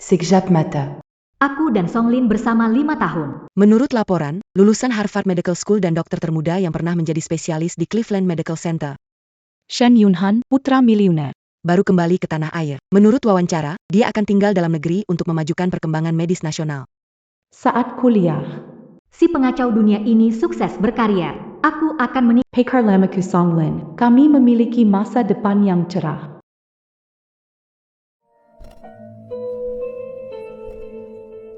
Sekejap mata. Aku dan Songlin bersama 5 tahun. Menurut laporan, lulusan Harvard Medical School dan dokter termuda yang pernah menjadi spesialis di Cleveland Medical Center. Shen Yunhan, putra miliuner. Baru kembali ke tanah air. Menurut wawancara, dia akan tinggal dalam negeri untuk memajukan perkembangan medis nasional. Saat kuliah. Si pengacau dunia ini sukses berkarier. Aku akan menikah. Pekar Lamaku Songlin, kami memiliki masa depan yang cerah.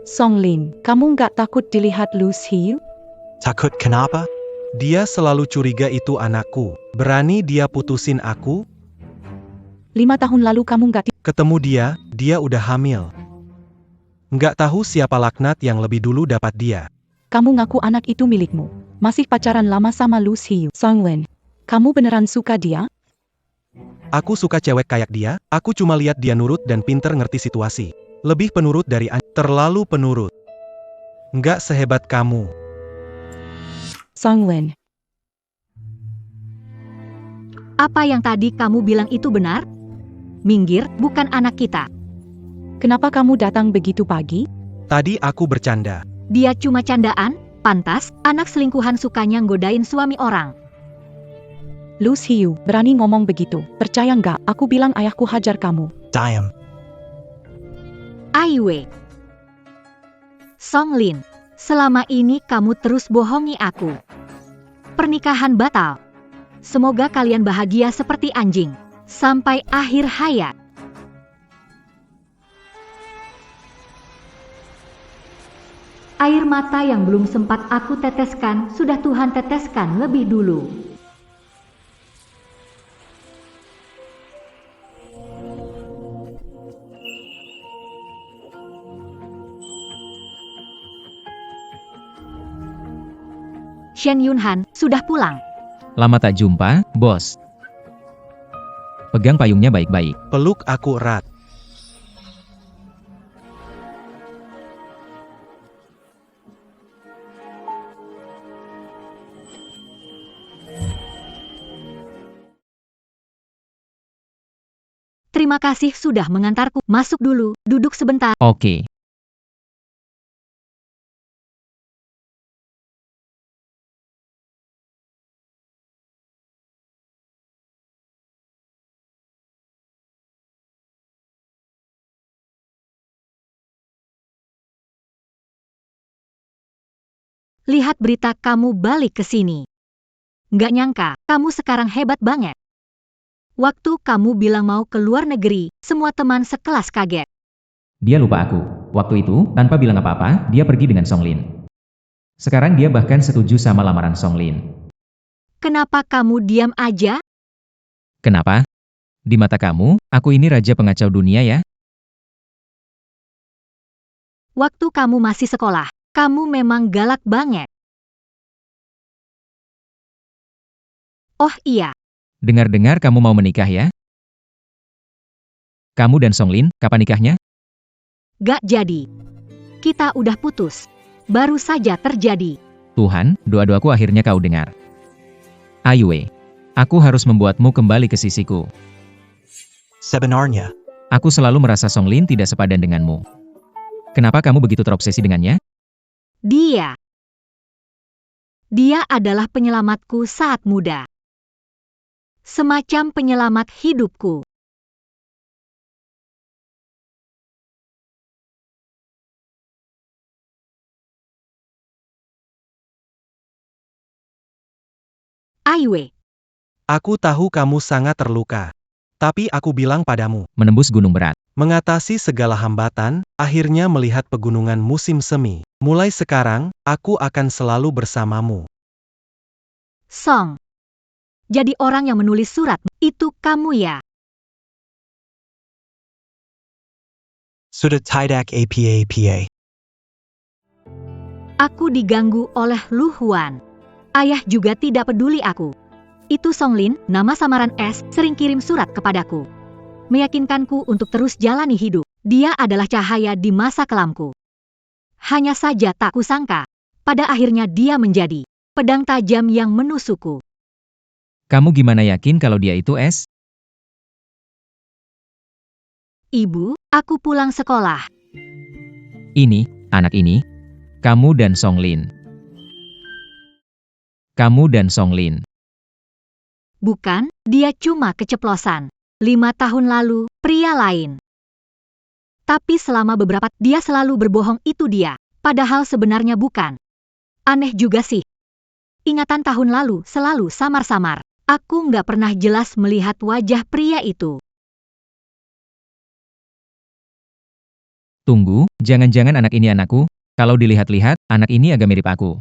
Songlin, kamu nggak takut dilihat Lu Xiu? Takut kenapa? Dia selalu curiga itu anakku. Berani dia putusin aku? 5 tahun lalu kamu nggak Ketemu dia udah hamil. Nggak tahu siapa laknat yang lebih dulu dapat dia. Kamu ngaku anak itu milikmu. Masih pacaran lama sama Lu Xiu. Songlin, kamu beneran suka dia? Aku suka cewek kayak dia, aku cuma lihat dia nurut dan pinter ngerti situasi. Lebih penurut dari terlalu penurut. Nggak sehebat kamu. Songlin, Apa yang tadi kamu bilang itu benar? Minggir, bukan anak kita. kenapa kamu datang begitu pagi? Tadi aku bercanda. Dia cuma candaan, pantas, anak selingkuhan sukanya nggodain suami orang. Lu Xiu, berani ngomong begitu. Percaya nggak, aku bilang ayahku hajar kamu. Diam. Aiwei. Songlin, selama ini kamu terus bohongi aku. Pernikahan batal. Semoga kalian bahagia seperti anjing. Sampai akhir hayat. Air mata yang belum sempat aku teteskan, sudah Tuhan teteskan lebih dulu. Shen Yunhan sudah pulang. Lama tak jumpa, bos. Pegang payungnya baik-baik. Peluk aku erat. Terima kasih sudah mengantarku. Masuk dulu, duduk sebentar. Oke. Lihat berita kamu balik ke sini. Nggak nyangka, kamu sekarang hebat banget. Waktu kamu bilang mau ke luar negeri, semua teman sekelas kaget. Dia lupa aku. Waktu itu, tanpa bilang apa-apa, dia pergi dengan Songlin. Sekarang dia bahkan setuju sama lamaran Songlin. Kenapa kamu diam aja? Kenapa? Di mata kamu, aku ini raja pengacau dunia ya? Waktu kamu masih sekolah, kamu memang galak banget. Oh iya, Dengar-dengar kamu mau menikah ya? Kamu dan Songlin, kapan nikahnya? gak jadi. Kita udah putus. Baru saja terjadi. Tuhan, doa-doaku akhirnya kau dengar. Aiwei, aku harus membuatmu kembali ke sisiku. Sebenarnya, Aku selalu merasa Songlin tidak sepadan denganmu. Kenapa kamu begitu terobsesi dengannya? Dia adalah penyelamatku saat muda. Semacam penyelamat hidupku. Aiwei, aku tahu kamu sangat terluka. Tapi aku bilang padamu, Menembus gunung berat. mengatasi segala hambatan, akhirnya melihat pegunungan musim semi. Mulai sekarang, aku akan selalu bersamamu. Song. Jadi orang yang menulis surat, itu kamu ya? Sudah tidak apa-apa. Aku diganggu oleh Lu Huan. Ayah juga tidak peduli aku. Itu Songlin, nama samaran S, sering kirim surat kepadaku. Meyakinkanku untuk terus jalani hidup. Dia adalah cahaya di masa kelamku. Hanya saja tak kusangka, pada akhirnya dia menjadi pedang tajam yang menusukku. Kamu gimana yakin kalau dia itu S? Ibu, aku pulang sekolah. Ini, anak ini, kamu dan Songlin. Kamu dan Songlin. Bukan, dia cuma keceplosan. 5 tahun lalu, pria lain. Tapi selama beberapa, dia selalu berbohong itu dia. Padahal sebenarnya bukan. Aneh juga sih. Ingatan tahun lalu selalu samar-samar. Aku nggak pernah jelas melihat wajah pria itu. Tunggu, jangan-jangan anak ini anakku? Kalau dilihat-lihat, anak ini agak mirip aku.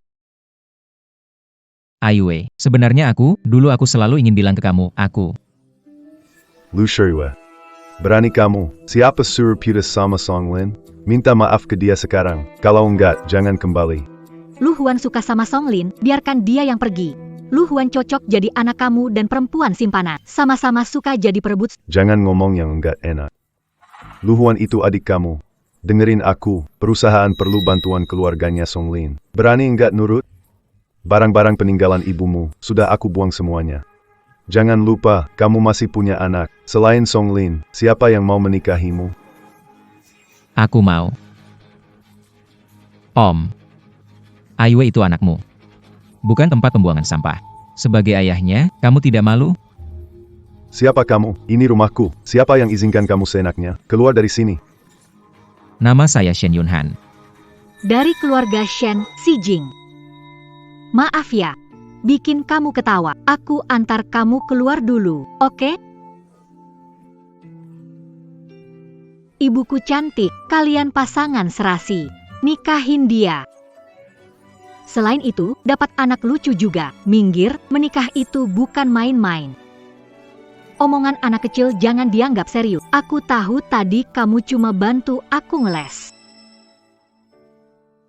Aiwei, sebenarnya dulu aku selalu ingin bilang ke kamu, aku. Lu Shirue. Berani kamu, siapa suruh putus sama Songlin? Minta maaf ke dia sekarang, kalau enggak, jangan kembali. Lu Huan suka sama Songlin, biarkan dia yang pergi. Lu Huan cocok jadi anak kamu dan perempuan simpanan. Sama-sama suka jadi perebut. Jangan ngomong yang enggak enak. Lu Huan itu adik kamu. Dengerin aku, perusahaan perlu bantuan keluarganya Songlin. Berani enggak nurut? Barang-barang peninggalan ibumu, sudah aku buang semuanya. Jangan lupa, kamu masih punya anak. Selain Songlin, siapa yang mau menikahimu? Aku mau. Om. Aiwei itu anakmu. Bukan tempat pembuangan sampah. Sebagai ayahnya, kamu tidak malu? Siapa kamu? Ini rumahku. Siapa yang izinkan kamu seenaknya? Keluar dari sini. Nama saya Shen Yunhan. Dari keluarga Shen, Si Jing. Maaf ya, bikin kamu ketawa. Aku antar kamu keluar dulu, oke? Ibuku cantik, kalian pasangan serasi. Nikahin dia. Selain itu, dapat anak lucu juga. Minggir, menikah itu bukan main-main. Omongan anak kecil jangan dianggap serius. Aku tahu tadi kamu cuma bantu aku ngeles.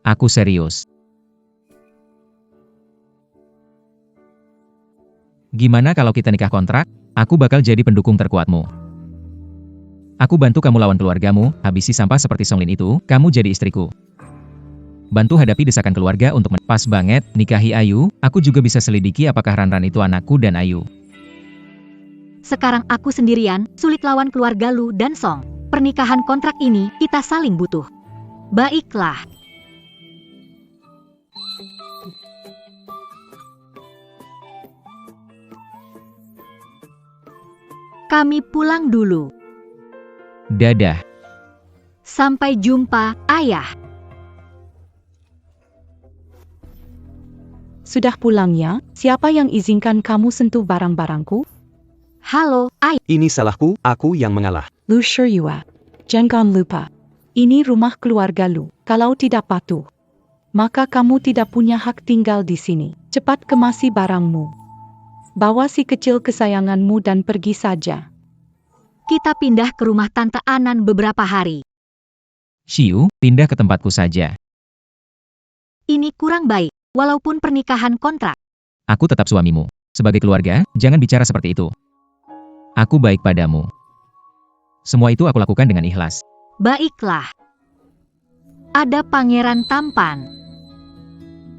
Aku serius. Gimana kalau kita nikah kontrak? Aku bakal jadi pendukung terkuatmu. Aku bantu kamu lawan keluargamu, habisi sampah seperti Songlin itu, kamu jadi istriku. Bantu hadapi desakan keluarga untuk pas banget, nikahi Ayu, aku juga bisa selidiki apakah Ranran itu anakku dan Ayu. Sekarang aku sendirian, sulit lawan keluarga Lu dan Song. Pernikahan kontrak ini, kita saling butuh. Baiklah. Kami pulang dulu. Dadah. Sampai jumpa, Ayah. Sudah pulang ya? Siapa yang izinkan kamu sentuh barang-barangku? Halo, Ayah. Ini salahku, aku yang mengalah. Lu Shirue. Jangan lupa. Ini rumah keluarga Lu. Kalau tidak patuh, maka kamu tidak punya hak tinggal di sini. Cepat kemasi barangmu. Bawa si kecil kesayanganmu dan pergi saja. Kita pindah ke rumah Tante Anan beberapa hari. Xiu, pindah ke tempatku saja. Ini kurang baik, walaupun pernikahan kontrak. Aku tetap suamimu. Sebagai keluarga, jangan bicara seperti itu. Aku baik padamu. Semua itu aku lakukan dengan ikhlas. Baiklah. Ada pangeran tampan.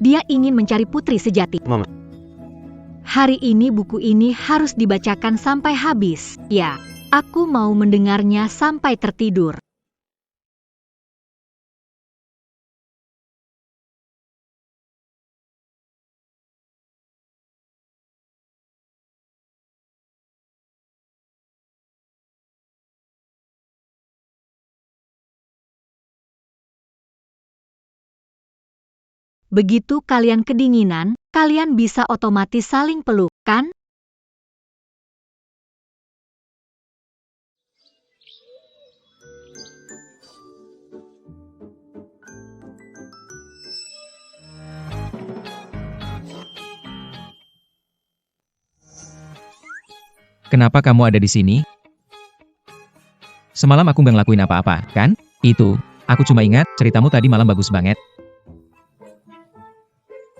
Dia ingin mencari putri sejati. Mama. Hari ini buku ini harus dibacakan sampai habis. Ya, aku mau mendengarnya sampai tertidur. Begitu kalian kedinginan, kalian bisa otomatis saling peluk, kan? Kenapa kamu ada di sini? Semalam aku nggak ngelakuin apa-apa, kan? Itu, aku cuma ingat, ceritamu tadi malam bagus banget.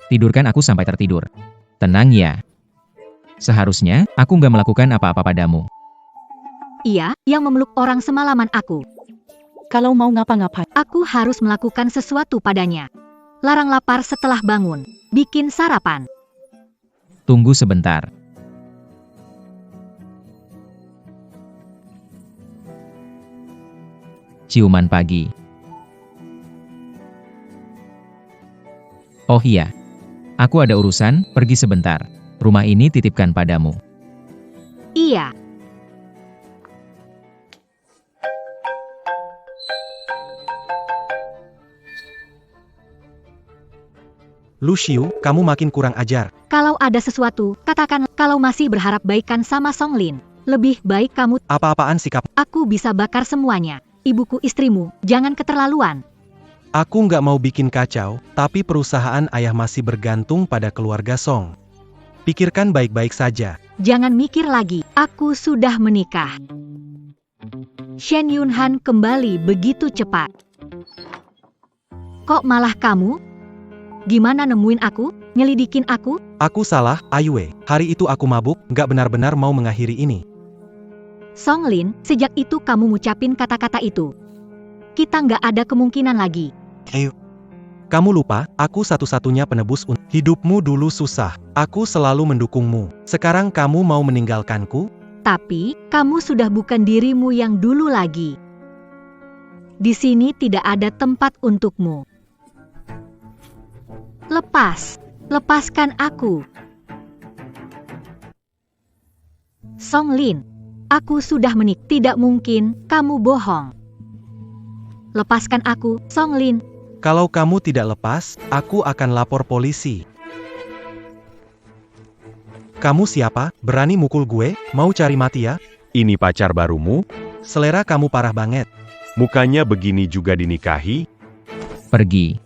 Tidurkan aku sampai tertidur. Tenang ya. Seharusnya, aku nggak melakukan apa-apa padamu. Iya, yang memeluk orang semalaman aku. Kalau mau ngapa-ngapain, Aku harus melakukan sesuatu padanya. Larang lapar setelah bangun. Bikin sarapan. Tunggu sebentar. Ciuman pagi. Oh iya. Aku ada urusan, pergi sebentar. Rumah ini titipkan padamu. Iya. Lu Xiu, kamu makin kurang ajar. Kalau ada sesuatu, katakan kalau masih berharap baikan sama Songlin. Lebih baik kamu, Apa-apaan sikap? aku bisa bakar semuanya. Ibuku istrimu, jangan keterlaluan. Aku nggak mau bikin kacau, tapi perusahaan ayah masih bergantung pada keluarga Song. Pikirkan baik-baik saja. Jangan mikir lagi, aku sudah menikah. Shen Yunhan kembali begitu cepat. Kok malah kamu? Gimana nemuin aku? Nyelidikin aku? Aku salah, Aiwei. Hari itu aku mabuk, nggak benar-benar mau mengakhiri ini. Songlin, sejak itu kamu ngucapin kata-kata itu. Kita nggak ada kemungkinan lagi. Kamu lupa, aku satu-satunya penebus untuk hidupmu dulu susah. Aku selalu mendukungmu. Sekarang kamu mau meninggalkanku? Tapi, kamu sudah bukan dirimu yang dulu lagi. Di sini tidak ada tempat untukmu. Lepaskan aku. Songlin, aku sudah menikah. Tidak mungkin, kamu bohong. Lepaskan aku, Songlin. Kalau kamu tidak lepas, aku akan lapor polisi. Kamu siapa? Berani mukul gue? Mau cari mati ya? Ini pacar barumu? Selera kamu parah banget. Mukanya begini juga dinikahi? Pergi.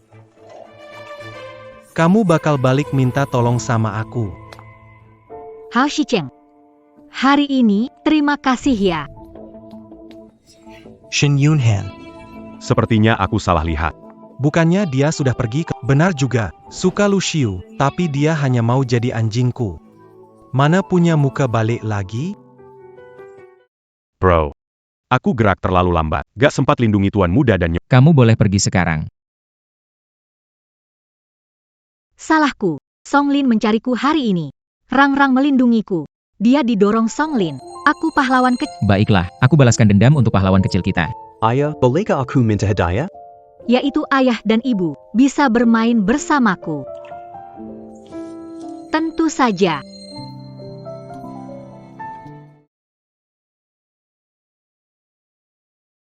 Kamu bakal balik minta tolong sama aku. Hao Shicheng. Hari ini, terima kasih ya. Shen Yunhan. Sepertinya aku salah lihat. Bukannya dia sudah pergi ke... Benar juga, suka Lu Xiu, tapi dia hanya mau jadi anjingku. Mana punya muka balik lagi? Bro, aku gerak terlalu lambat. Gak sempat lindungi tuan muda dan Kamu boleh pergi sekarang. Salahku. Songlin mencariku hari ini. Rang-Rang melindungiku. Dia didorong Songlin. Aku pahlawan kecil. Baiklah, aku balaskan dendam untuk pahlawan kecil kita. Ayah, bolehkah aku minta hadiah? Yaitu ayah dan ibu, bisa bermain bersamaku. Tentu saja.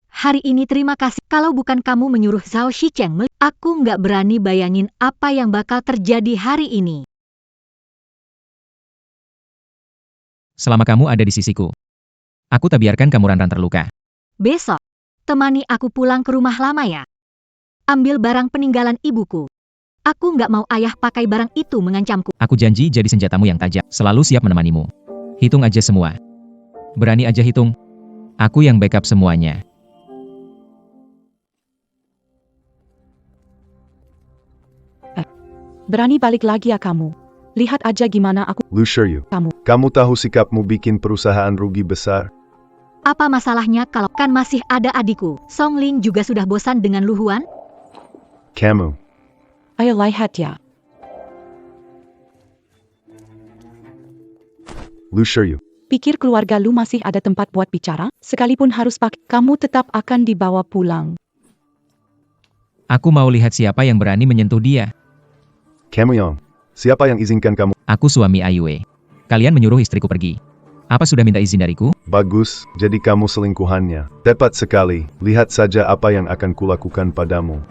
Hari ini terima kasih. Kalau bukan kamu menyuruh Zhao Shicheng, aku nggak berani bayangin apa yang bakal terjadi hari ini. Selama kamu ada di sisiku, aku tak biarkan kamu Ranran terluka. Besok, temani aku pulang ke rumah lama ya. Ambil barang peninggalan ibuku. Aku nggak mau ayah pakai barang itu mengancamku. Aku janji jadi senjatamu yang tajam, selalu siap menemanimu. Hitung aja semua. Berani aja hitung. Aku yang backup semuanya. Berani balik lagi ya kamu. Lihat aja gimana aku... Lu Xiu, kamu tahu sikapmu bikin perusahaan rugi besar? Apa masalahnya kalau kan masih ada adikku? Songlin juga sudah bosan dengan Lu Huan? Kamu. Ayo lihat ya. Lu Xiu, Pikir keluarga lu masih ada tempat buat bicara? Sekalipun harus pakai, kamu tetap akan dibawa pulang. Aku mau lihat siapa yang berani menyentuh dia. Kamu Yang. Siapa yang izinkan kamu? Aku suami Aiwei. Kalian menyuruh istriku pergi. Apa sudah minta izin dariku? Bagus, jadi kamu selingkuhannya. Tepat sekali, lihat saja apa yang akan kulakukan padamu.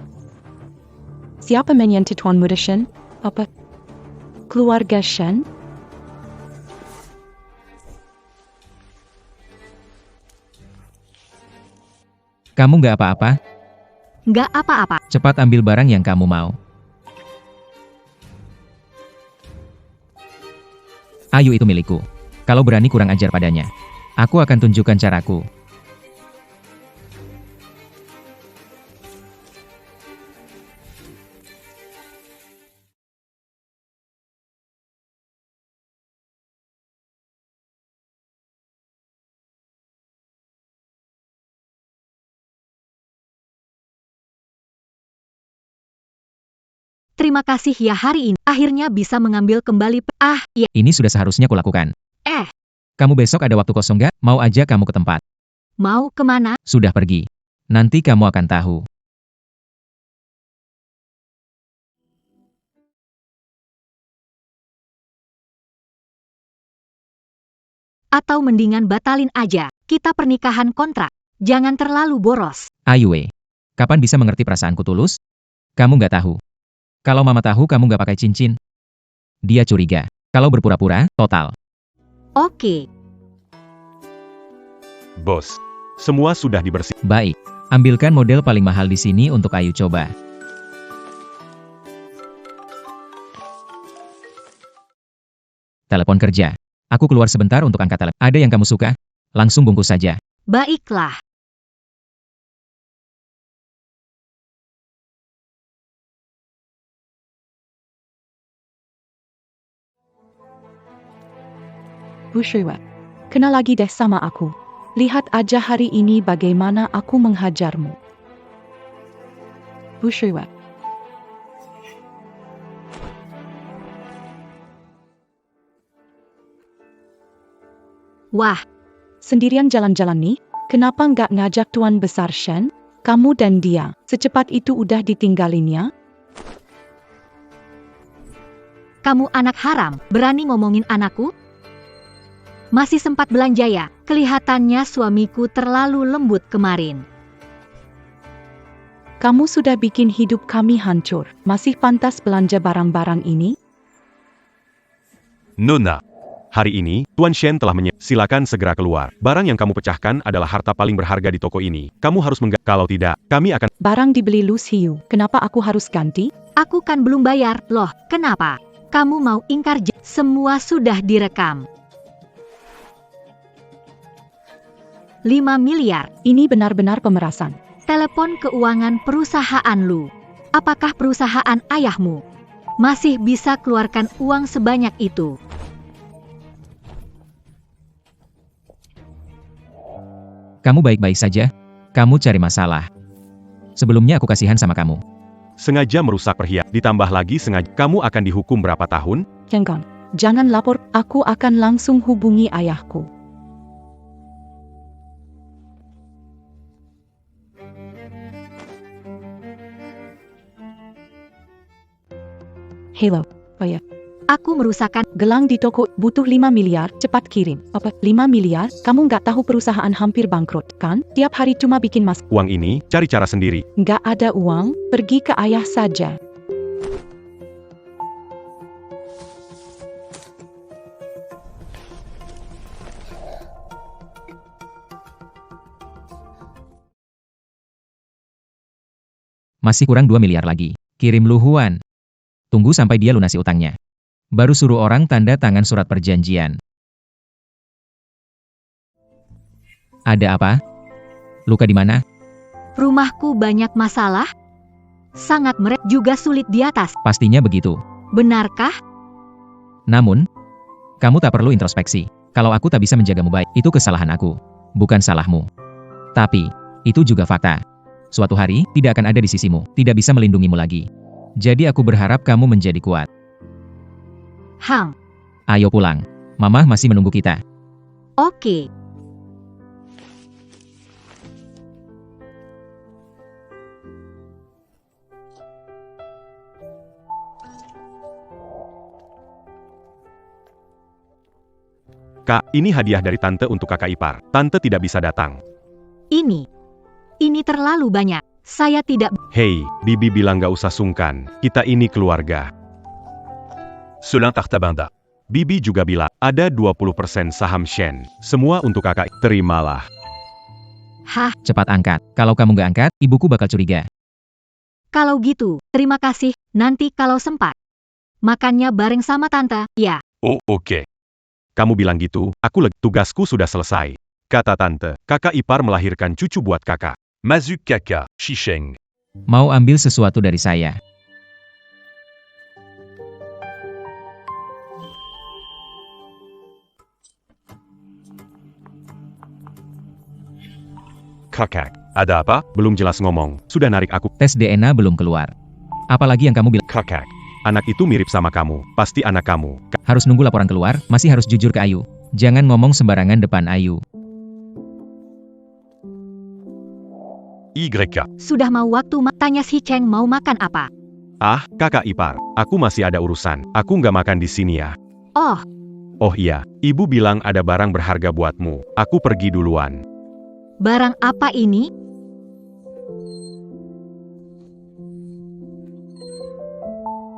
Siapa menyentuh Tuan Muda Shen? Apa? Keluarga Shen? Kamu nggak apa-apa? Nggak apa-apa. Cepat ambil barang yang kamu mau. Ayu itu milikku. Kalau berani kurang ajar padanya, aku akan tunjukkan caraku. Terima kasih ya hari ini. Akhirnya bisa mengambil kembali. Ya. Ini sudah seharusnya kulakukan. Kamu besok ada waktu kosong nggak? Mau aja kamu ke tempat. Mau kemana? Sudah pergi. Nanti kamu akan tahu. Atau mendingan batalin aja, kita pernikahan kontrak. Jangan terlalu boros. Ayu kapan bisa mengerti perasaanku tulus? Kamu nggak tahu. Kalau mama tahu kamu nggak pakai cincin, dia curiga. Kalau berpura-pura, total. Oke, Bos, semua sudah dibersih. Baik, ambilkan model paling mahal di sini untuk Ayu coba. Telepon kerja. Aku keluar sebentar untuk angkat telepon. Ada yang kamu suka? Langsung bungkus saja. baiklah. Bu Sriwa, kena lagi deh sama aku. Lihat aja hari ini bagaimana aku menghajarmu. Bu Sriwa. Wah, Sendirian jalan-jalan nih? Kenapa nggak ngajak Tuan Besar Shen? Kamu dan dia, secepat itu udah ditinggalinnya? kamu anak haram, berani ngomongin anakku? Masih sempat belanja ya? Kelihatannya suamiku terlalu lembut kemarin. Kamu sudah bikin hidup kami hancur. Masih pantas belanja barang-barang ini? Nona, hari ini, Tuan Shen telah silakan segera keluar. Barang yang kamu pecahkan adalah harta paling berharga di toko ini. Kamu harus kalau tidak, kami akan... Barang dibeli Lu Xiu, kenapa aku harus ganti? Aku kan belum bayar, loh, kenapa? Kamu mau ingkar semua sudah direkam. 5 miliar. Ini benar-benar pemerasan. Telepon keuangan perusahaan lu. Apakah perusahaan ayahmu masih bisa keluarkan uang sebanyak itu? Kamu baik-baik saja? Kamu cari masalah. Sebelumnya aku kasihan sama kamu. Sengaja merusak perhiasan, ditambah lagi sengaja, kamu akan dihukum berapa tahun? Jangan lapor, aku akan langsung hubungi ayahku. Hello, ya. Aku merusakkan. Gelang di toko, butuh 5 miliar, cepat kirim. Apa, 5 miliar? Kamu nggak tahu perusahaan hampir bangkrut, kan? Tiap hari cuma bikin mas. Uang ini, cari cara sendiri. Nggak ada uang, pergi ke ayah saja. Masih kurang 2 miliar lagi. Kirim Lu Huan. Tunggu sampai dia lunasi utangnya. Baru suruh orang tanda tangan surat perjanjian. Ada apa? Luka di mana? Rumahku banyak masalah. Sangat meret juga sulit di atas. Pastinya begitu. Benarkah? Namun, kamu tak perlu introspeksi. Kalau aku tak bisa menjagamu baik, itu kesalahan aku. Bukan salahmu. Tapi, itu juga fakta. Suatu hari, tidak akan ada di sisimu, tidak bisa melindungimu lagi. Jadi aku berharap kamu menjadi kuat. Hang, Ayo pulang. Mama masih menunggu kita. oke. Kak, ini hadiah dari tante untuk kakak ipar. Tante tidak bisa datang. Ini terlalu banyak. Saya tidak... Hei, Bibi bilang gak usah sungkan. Kita ini keluarga. Selin Tartabanda. Bibi juga bilang, ada 20% saham Shen. Semua untuk kakak, terimalah. Hah, Cepat angkat. Kalau kamu gak angkat, ibuku bakal curiga. kalau gitu, terima kasih. Nanti kalau sempat. Makannya bareng sama tante, ya. Oh, oke. Kamu bilang gitu, tugasku sudah selesai. Kata tante, kakak ipar melahirkan cucu buat kakak. Mazuk kakak, Shisheng. Mau ambil sesuatu dari saya. Kakak, ada apa? Belum jelas ngomong, sudah narik aku. Tes DNA belum keluar. Apalagi yang kamu bilang, Kakak, anak itu mirip sama kamu, pasti anak kamu. harus nunggu laporan keluar, masih harus jujur ke Ayu. Jangan ngomong sembarangan depan Ayu. YK. Sudah mau waktu tanya si Cheng mau makan apa? Ah, kakak ipar, aku masih ada urusan. Aku nggak makan di sini ya. Oh, Oh iya, ibu bilang ada barang berharga buatmu. Aku pergi duluan. Barang apa ini?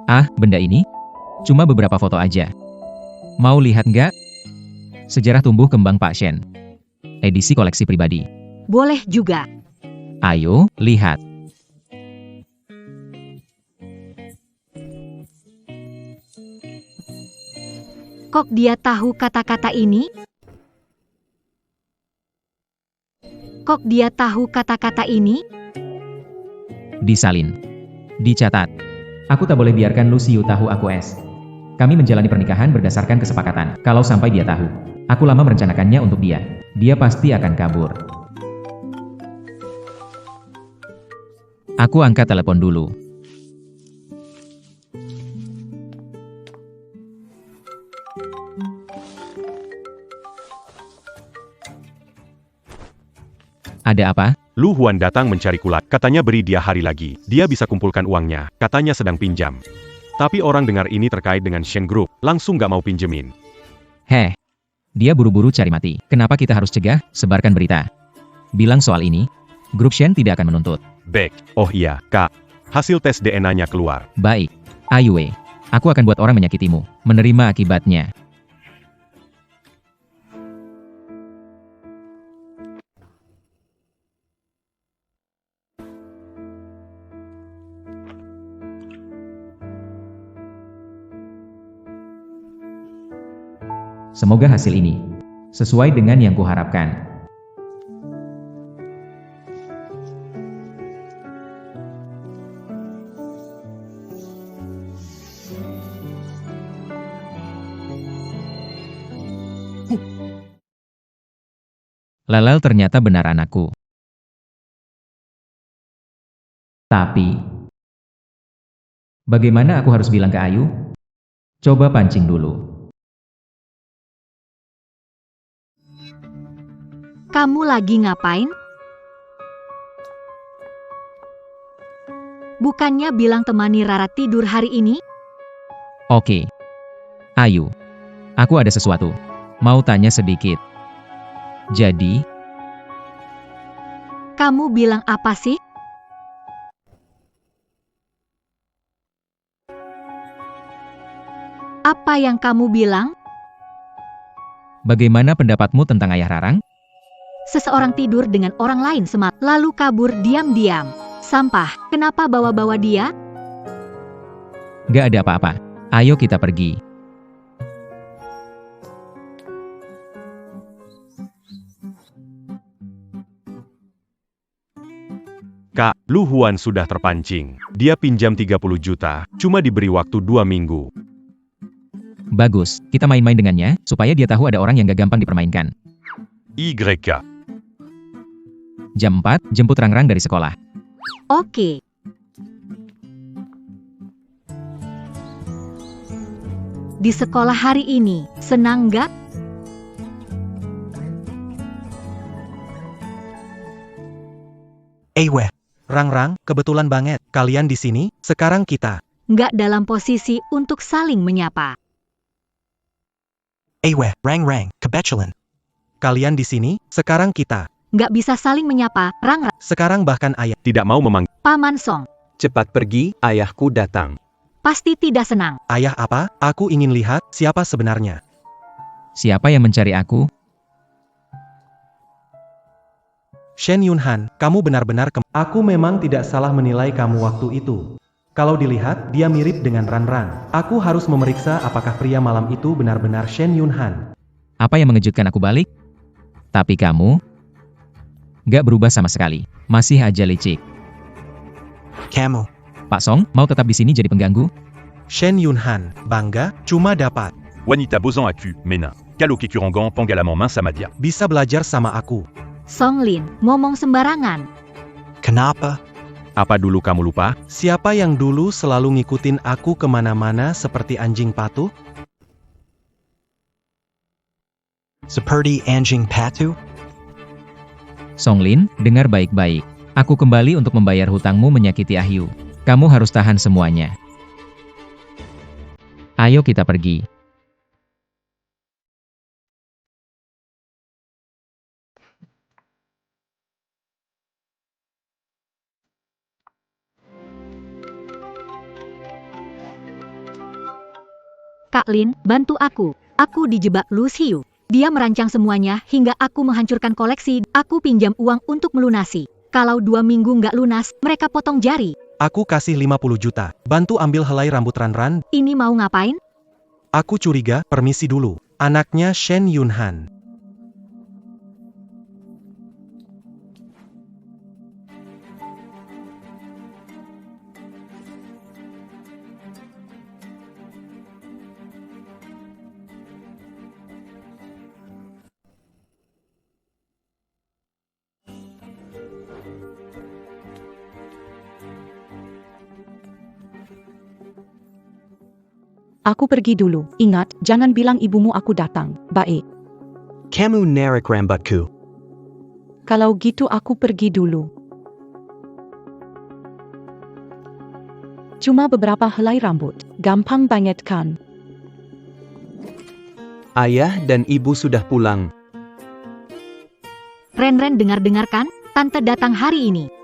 Ah, benda ini? Cuma beberapa foto aja. Mau lihat nggak? Sejarah tumbuh kembang Pak Shen. Edisi koleksi pribadi. Boleh juga. Ayo, lihat. Kok dia tahu kata-kata ini? Kok dia tahu kata-kata ini? Disalin. Dicatat. Aku tak boleh biarkan Luciu tahu aku es. Kami menjalani pernikahan berdasarkan kesepakatan. Kalau sampai dia tahu, aku lama merencanakannya untuk dia. Dia pasti akan kabur. Aku angkat telepon dulu. Ada apa? Lu Huan datang mencari kulat, katanya beri dia hari lagi. Dia bisa kumpulkan uangnya, katanya sedang pinjam. Tapi orang dengar ini terkait dengan Shen Group, langsung gak mau pinjemin. Heh, dia buru-buru cari mati. Kenapa kita harus cegah? Sebarkan berita. Bilang soal ini, grup Shen tidak akan menuntut. Baik, oh iya, Kak. Hasil tes DNA-nya keluar. Baik, Ayue. Aku akan buat orang menyakitimu. Menerima akibatnya. Semoga hasil ini sesuai dengan yang kuharapkan. Lalal ternyata benar anakku. Tapi, bagaimana aku harus bilang ke Ayu? Coba pancing dulu. Kamu lagi ngapain? Bukannya bilang temani Rara tidur hari ini? Oke. Ayu, aku ada sesuatu. Mau tanya sedikit. Jadi, Kamu bilang apa sih? Apa yang kamu bilang? bagaimana pendapatmu tentang Ayah Rarang? Seseorang tidur dengan orang lain semalam, lalu kabur diam-diam. Sampah, kenapa bawa-bawa dia? Gak ada apa-apa. Ayo kita pergi. Kak, Lu Huan sudah terpancing. Dia pinjam 30 juta, cuma diberi waktu 2 minggu. Bagus, kita main-main dengannya, supaya dia tahu ada orang yang gak gampang dipermainkan. YK. Jam 4, jemput Rangrang dari sekolah. Oke. Di sekolah hari ini, senang nggak? Weh, Rangrang, kebetulan banget. Kalian di sini, sekarang kita. Nggak dalam posisi untuk saling menyapa. Weh, Rangrang, kebetulan. Kalian di sini, sekarang kita. Nggak bisa saling menyapa, Rangrang, Sekarang bahkan ayah. Tidak mau memanggil. Paman Song. Cepat pergi, ayahku datang. Pasti tidak senang. Ayah apa? Aku ingin lihat siapa sebenarnya. Siapa yang mencari aku? Shen Yunhan, kamu benar-benar Aku memang tidak salah menilai kamu waktu itu. Kalau dilihat, dia mirip dengan Ranrang. Aku harus memeriksa apakah pria malam itu benar-benar Shen Yunhan. Apa yang mengejutkan aku balik? Tapi kamu gak berubah sama sekali. Masih aja licik. Kamu. Pak Song, mau tetap di sini jadi pengganggu? Shen Yunhan, bangga, cuma dapat. Wanita bosan aku, Mena. Kalo Kekurangan penggalaman main sama dia. Bisa belajar sama aku. Song Lin, ngomong sembarangan. Kenapa? Apa dulu kamu lupa? Siapa yang dulu selalu ngikutin aku kemana-mana seperti anjing patuh? Seperti anjing patuh? Song Lin, dengar baik-baik. Aku kembali untuk membayar hutangmu menyakiti Ahyu. Kamu harus tahan semuanya. Ayo kita pergi. Kak Lin, bantu aku. Aku dijebak Lu Xiu. Dia merancang semuanya hingga aku menghancurkan koleksi. Aku pinjam uang untuk melunasi. Kalau 2 minggu nggak lunas, mereka potong jari. Aku kasih 50 juta. Bantu ambil helai rambut Ranran. Ini mau ngapain? Aku curiga, permisi dulu. Anaknya Shen Yunhan. Aku pergi dulu. Ingat, jangan bilang ibumu aku datang. Baik. Kamu narik rambutku. Kalau gitu aku pergi dulu. Cuma beberapa helai rambut. Gampang banget kan? Ayah dan ibu sudah pulang. Ren dengar-dengar kan? Tante datang hari ini.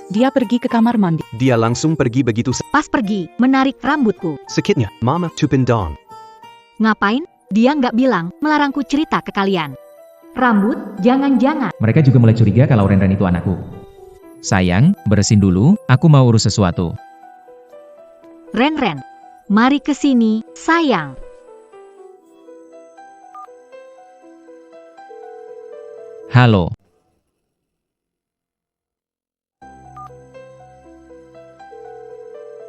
Dia pergi ke kamar mandi. Dia langsung pergi begitu Pas pergi, menarik rambutku. sakitnya. Mama Tupindong. Ngapain? Dia nggak bilang, melarangku cerita ke kalian. Rambut, jangan-jangan. Mereka juga mulai curiga kalau Ren itu anakku. Sayang, beresin dulu, aku mau urus sesuatu. Ren, mari ke sini, sayang. Halo.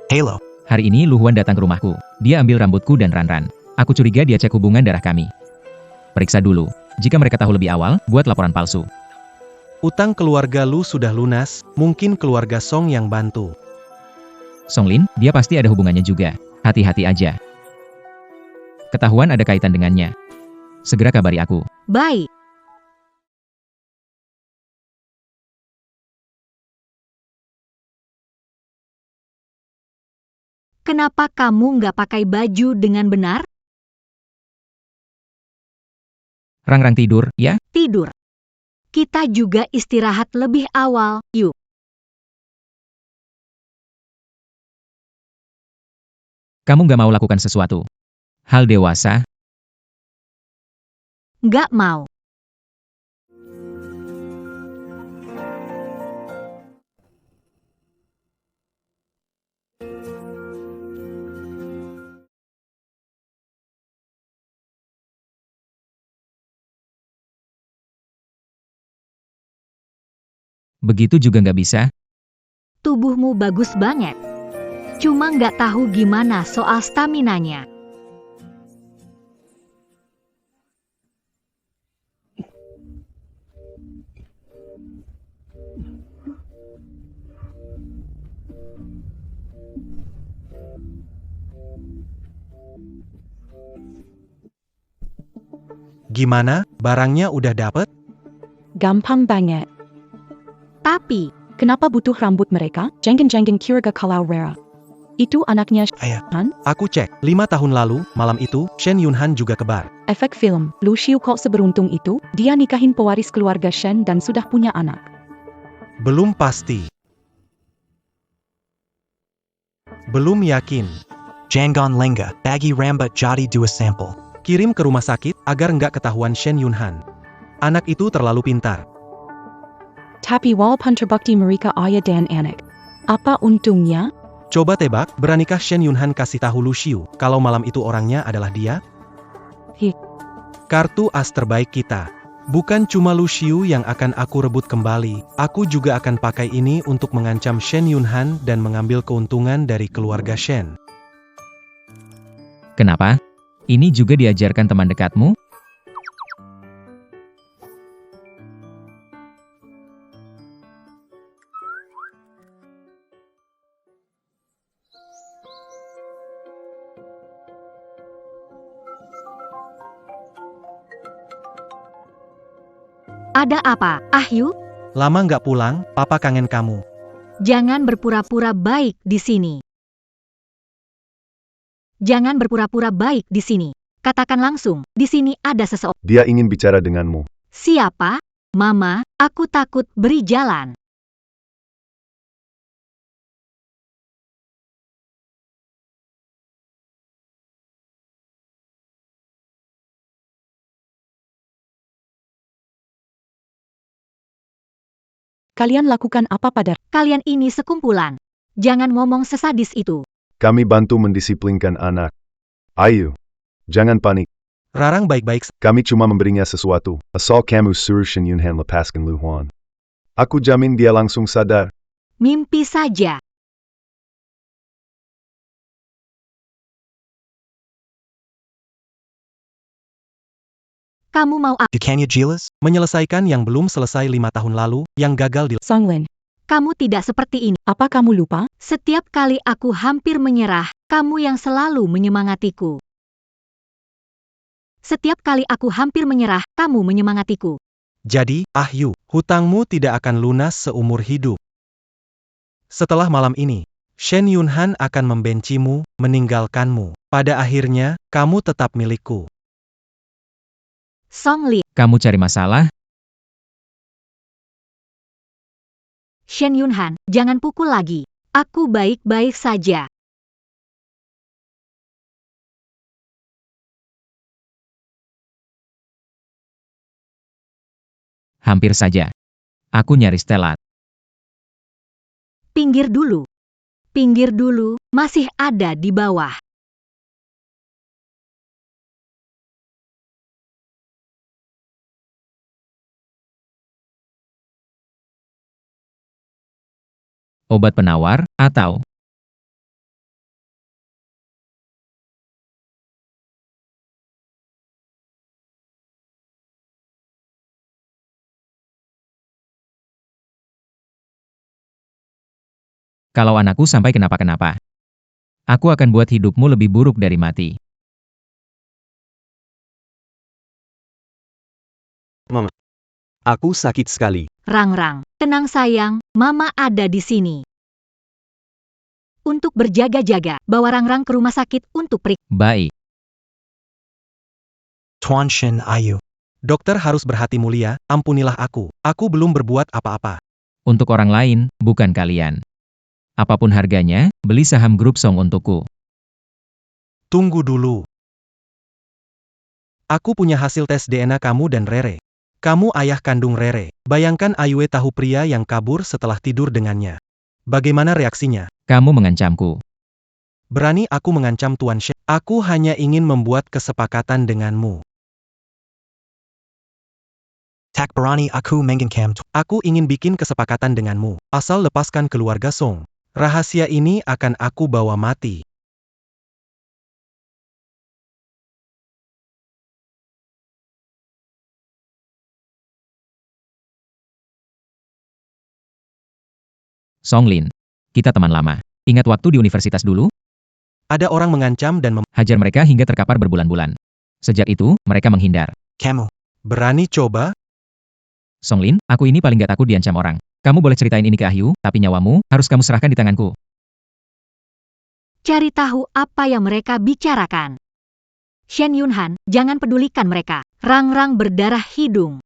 Halo. Hari ini Luhuan datang ke rumahku. Dia ambil rambutku dan Ranran. Aku curiga dia cek hubungan darah kami. Periksa dulu. Jika mereka tahu lebih awal, buat laporan palsu. Utang keluarga Lu sudah lunas, mungkin keluarga Song yang bantu. Songlin, dia pasti ada hubungannya juga. Hati-hati aja. Ketahuan ada kaitan dengannya. Segera kabari aku. Baik. Kenapa kamu nggak pakai baju dengan benar? Rang tidur, ya? Tidur. Kita juga istirahat lebih awal, yuk. Kamu nggak mau lakukan sesuatu. Hal dewasa. Nggak mau. Begitu juga nggak bisa. Tubuhmu bagus banget. Cuma nggak tahu gimana soal staminanya. Gimana, barangnya udah dapet? Gampang banget. Tapi, Kenapa butuh rambut mereka? Jenggen Kiriga Kalau Rera. Itu anaknya Ayah, Han? aku cek. 5 tahun lalu, malam itu, Shen Yunhan juga kebar. Efek film. Lu Xiu kok seberuntung itu? Dia nikahin pewaris keluarga Shen dan sudah punya anak. Belum pasti. Belum yakin. Jangan lengga, bagi rambut jadi 2 sampel. Kirim ke rumah sakit, agar nggak ketahuan Shen Yunhan. Anak itu terlalu pintar. Tapi walaupun terbukti mereka ayah dan anak. Apa untungnya? Coba tebak, beranikah Shen Yunhan kasih tahu Lu Xiu, kalau malam itu orangnya adalah dia? Hi. Kartu as terbaik kita. Bukan cuma Lu Xiu yang akan aku rebut kembali, aku juga akan pakai ini untuk mengancam Shen Yunhan dan mengambil keuntungan dari keluarga Shen. Kenapa? Ini juga diajarkan teman dekatmu? ada apa, Ahyu? Lama nggak pulang, papa kangen kamu. Jangan berpura-pura baik di sini. Jangan berpura-pura baik di sini. Katakan langsung, di sini ada seseorang. Dia ingin bicara denganmu. Siapa? Mama, aku takut beri jalan. Kalian lakukan apa pada... Kalian ini sekumpulan. Jangan ngomong sesadis itu. Kami bantu mendisiplinkan anak. Ayo. Jangan panik. Rarang baik-baik Kami cuma memberinya sesuatu. Asal kamu suruh Shen Yunhan lepaskan Lu Huan. Aku jamin dia langsung sadar. Mimpi saja. Kamu mau apa? Bukannya jelas? menyelesaikan yang belum selesai 5 tahun lalu, yang gagal di... Songlin, Kamu tidak seperti ini. apa kamu lupa? Setiap kali aku hampir menyerah, kamu yang selalu menyemangatiku. Setiap kali aku hampir menyerah, kamu menyemangatiku. Jadi, Ahyu, hutangmu tidak akan lunas seumur hidup. Setelah malam ini, Shen Yunhan akan membencimu, meninggalkanmu. Pada akhirnya, kamu tetap milikku. Songlin, Kamu cari masalah? Shen Yunhan, jangan pukul lagi. Aku baik-baik saja. Hampir saja. Aku nyaris telat. Pinggir dulu. Pinggir dulu, masih ada di bawah. Obat penawar, atau... Kalau anakku sampai kenapa-kenapa, aku akan buat hidupmu lebih buruk dari mati. Aku sakit sekali. Rang-rang, tenang sayang, Mama ada di sini. Untuk berjaga-jaga, bawa Rang-rang ke rumah sakit untuk periksa. Baik. Tuan Shin Ayu. Dokter harus berhati mulia, ampunilah aku. Aku belum berbuat apa-apa. Untuk orang lain, bukan kalian. Apapun harganya, beli saham grup Song untukku. Tunggu dulu. Aku punya hasil tes DNA kamu dan Rere. Kamu ayah kandung Rere. Bayangkan Ayue tahu pria yang kabur setelah tidur dengannya. Bagaimana reaksinya? Kamu mengancamku. Berani aku mengancam Tuan Shen? Aku hanya ingin membuat kesepakatan denganmu. Tak berani aku mengencam. Aku ingin bikin kesepakatan denganmu. Asal lepaskan keluarga Song. Rahasia ini akan aku bawa mati. Songlin. Kita teman lama. Ingat waktu di universitas dulu? Ada orang mengancam dan Hajar mereka hingga terkapar berbulan-bulan. Sejak itu, mereka menghindar. Kamu. berani coba? Songlin, aku ini paling gak takut diancam orang. Kamu boleh ceritain ini ke Ahyu, tapi nyawamu harus kamu serahkan di tanganku. Cari tahu apa yang mereka bicarakan. Shen Yunhan, jangan pedulikan mereka. Rang-rang berdarah hidung.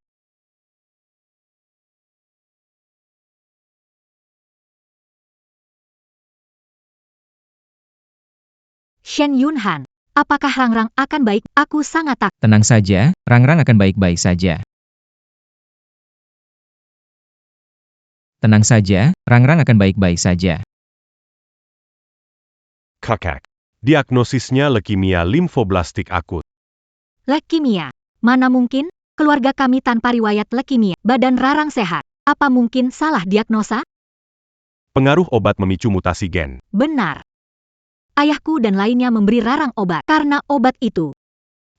Shen Yunhan, apakah Rang-rang akan baik? Aku sangat takut. Tenang saja, Rang-rang akan baik-baik saja. Tenang saja, Rang-rang akan baik-baik saja. Kakak. Diagnosisnya leukemia limfoblastik akut. Leukemia. Mana mungkin? Keluarga kami tanpa riwayat leukemia. Badan Rarang sehat. Apa mungkin salah diagnosa? Pengaruh obat memicu mutasi gen. Benar. Ayahku dan lainnya memberi Rarang obat karena obat itu.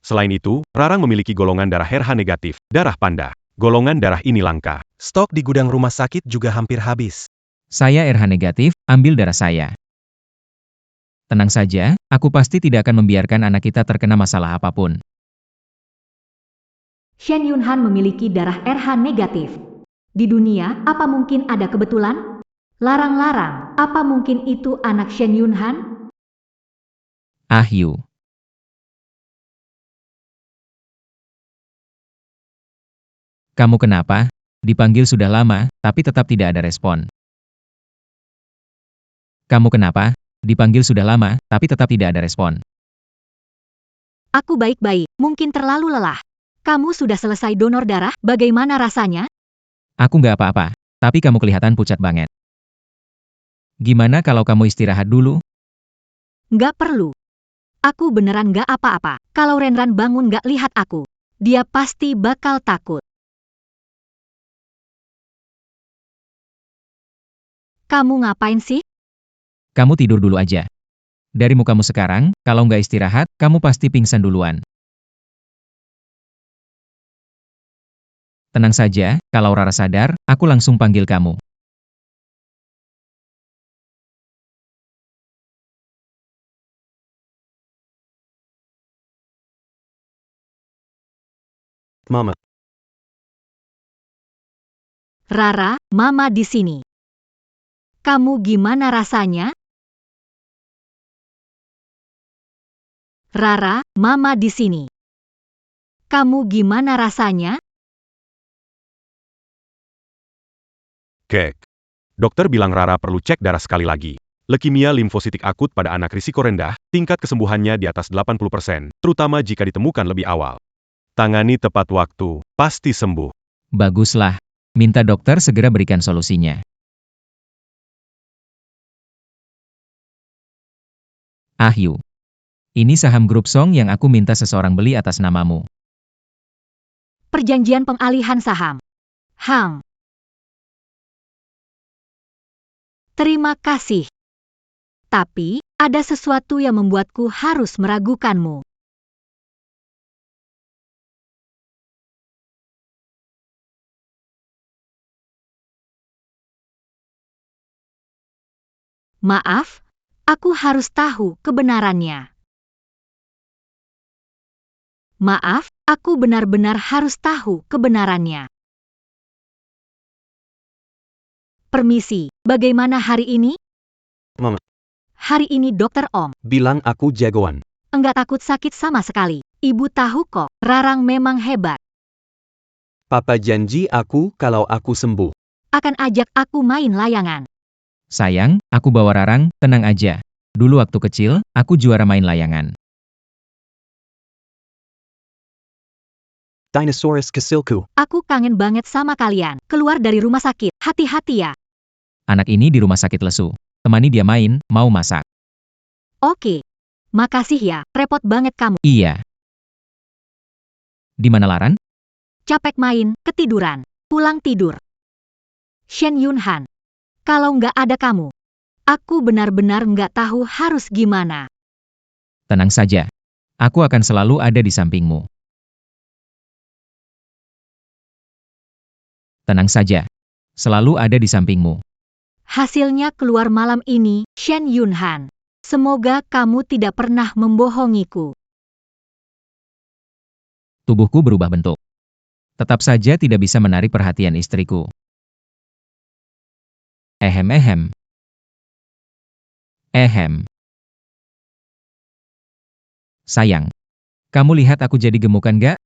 Selain itu, Rarang memiliki golongan darah RH negatif, darah panda. Golongan darah ini langka. Stok di gudang rumah sakit juga hampir habis. Saya RH negatif, ambil darah saya. Tenang saja, aku pasti tidak akan membiarkan anak kita terkena masalah apapun. Shen Yunhan memiliki darah RH negatif. Di dunia, apa mungkin ada kebetulan? Larang-larang, apa mungkin itu anak Shen Yunhan? Ahyu. Kamu kenapa? Dipanggil sudah lama, tapi tetap tidak ada respon. Kamu kenapa? Dipanggil sudah lama, tapi tetap tidak ada respon. Aku baik-baik, mungkin terlalu lelah. Kamu sudah selesai donor darah, bagaimana rasanya? Aku nggak apa-apa, Tapi kamu kelihatan pucat banget. Gimana kalau kamu istirahat dulu? Nggak perlu. Aku beneran nggak apa-apa. Kalau Renran bangun nggak lihat aku, dia pasti bakal takut. Kamu ngapain sih? Kamu tidur dulu aja. Dari mukamu sekarang, kalau nggak istirahat, kamu pasti pingsan duluan. Tenang saja, kalau Rara sadar, aku langsung panggil kamu. Mama. Rara, Mama di sini. Kamu gimana rasanya? Rara, Mama di sini. Kamu gimana rasanya? Kek. Dokter bilang Rara perlu cek darah sekali lagi. Leukemia limfositik akut pada anak risiko rendah, tingkat kesembuhannya di atas 80%, terutama jika ditemukan lebih awal. Tangani tepat waktu, pasti sembuh. Baguslah. Minta dokter segera berikan solusinya. Ahyu. Ini saham grup Song yang aku minta seseorang beli atas namamu. Perjanjian pengalihan saham. Hang. Terima kasih. Tapi, ada sesuatu yang membuatku harus meragukanmu. Maaf, aku harus tahu kebenarannya. Maaf, aku benar-benar harus tahu kebenarannya. Permisi, bagaimana hari ini? Mama. Hari ini Dokter Ong. Bilang aku jagoan. Enggak takut sakit sama sekali. Ibu tahu kok, Rarang memang hebat. Papa janji aku kalau aku sembuh. Akan ajak aku main layangan. Sayang, aku bawa Rarang, tenang aja. Dulu waktu kecil, aku juara main layangan. Dinosaurus Kasilku. Aku kangen banget sama kalian. Keluar dari rumah sakit, hati-hati ya. Anak ini di rumah sakit lesu. Temani dia main, mau masak. Oke. Makasih ya, repot banget kamu. Iya. Di mana Laran? Capek main, ketiduran, pulang tidur. Shen Yunhan. Kalau nggak ada kamu, aku benar-benar nggak tahu harus gimana. Tenang saja. Aku akan selalu ada di sampingmu. Tenang saja. Selalu ada di sampingmu. Hasilnya keluar malam ini, Shen Yunhan. Semoga kamu tidak pernah membohongiku. Tubuhku berubah bentuk. Tetap saja tidak bisa menarik perhatian istriku. Ehem. Sayang. Kamu lihat aku jadi gemukan gak?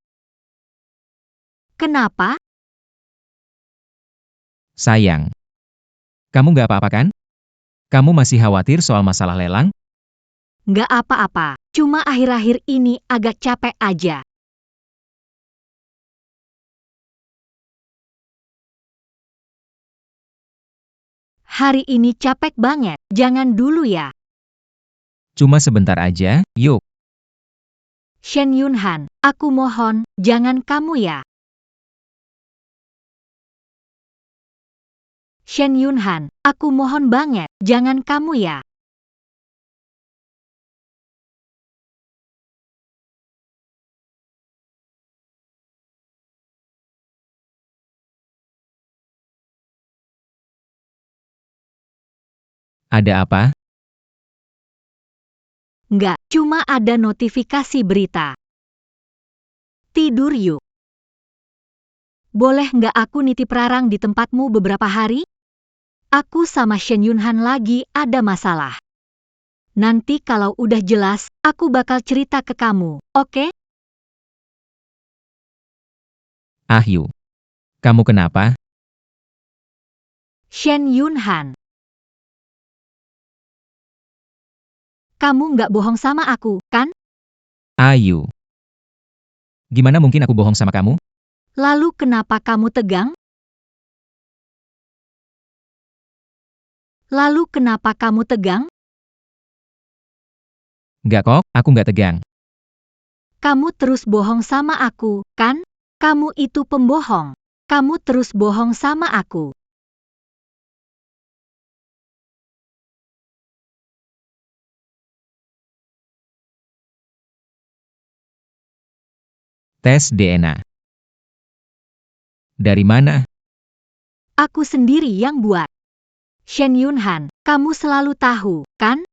Kenapa? Sayang. Kamu gak apa-apa kan? Kamu masih khawatir soal masalah lelang? Nggak apa-apa, cuma akhir-akhir ini agak capek aja. Hari ini capek banget, jangan dulu ya. Cuma sebentar aja, yuk. Shen Yunhan, aku mohon, jangan kamu ya. Shen Yunhan, aku mohon banget, jangan kamu ya. Ada apa? Nggak, cuma ada notifikasi berita. Tidur yuk. Boleh nggak aku nitip Rarang di tempatmu beberapa hari? Aku sama Shen Yunhan lagi ada masalah. Nanti kalau udah jelas, aku bakal cerita ke kamu, oke? Ahyu. Kamu kenapa? Shen Yunhan. Kamu nggak bohong sama aku, kan? Ayu. Gimana mungkin aku bohong sama kamu? Lalu kenapa kamu tegang? Lalu kenapa kamu tegang? Nggak kok, aku nggak tegang. Kamu terus bohong sama aku, kan? Kamu itu pembohong. Kamu terus bohong sama aku. Tes DNA. Dari mana? Aku sendiri yang buat. Shen Yunhan, kamu selalu tahu, kan?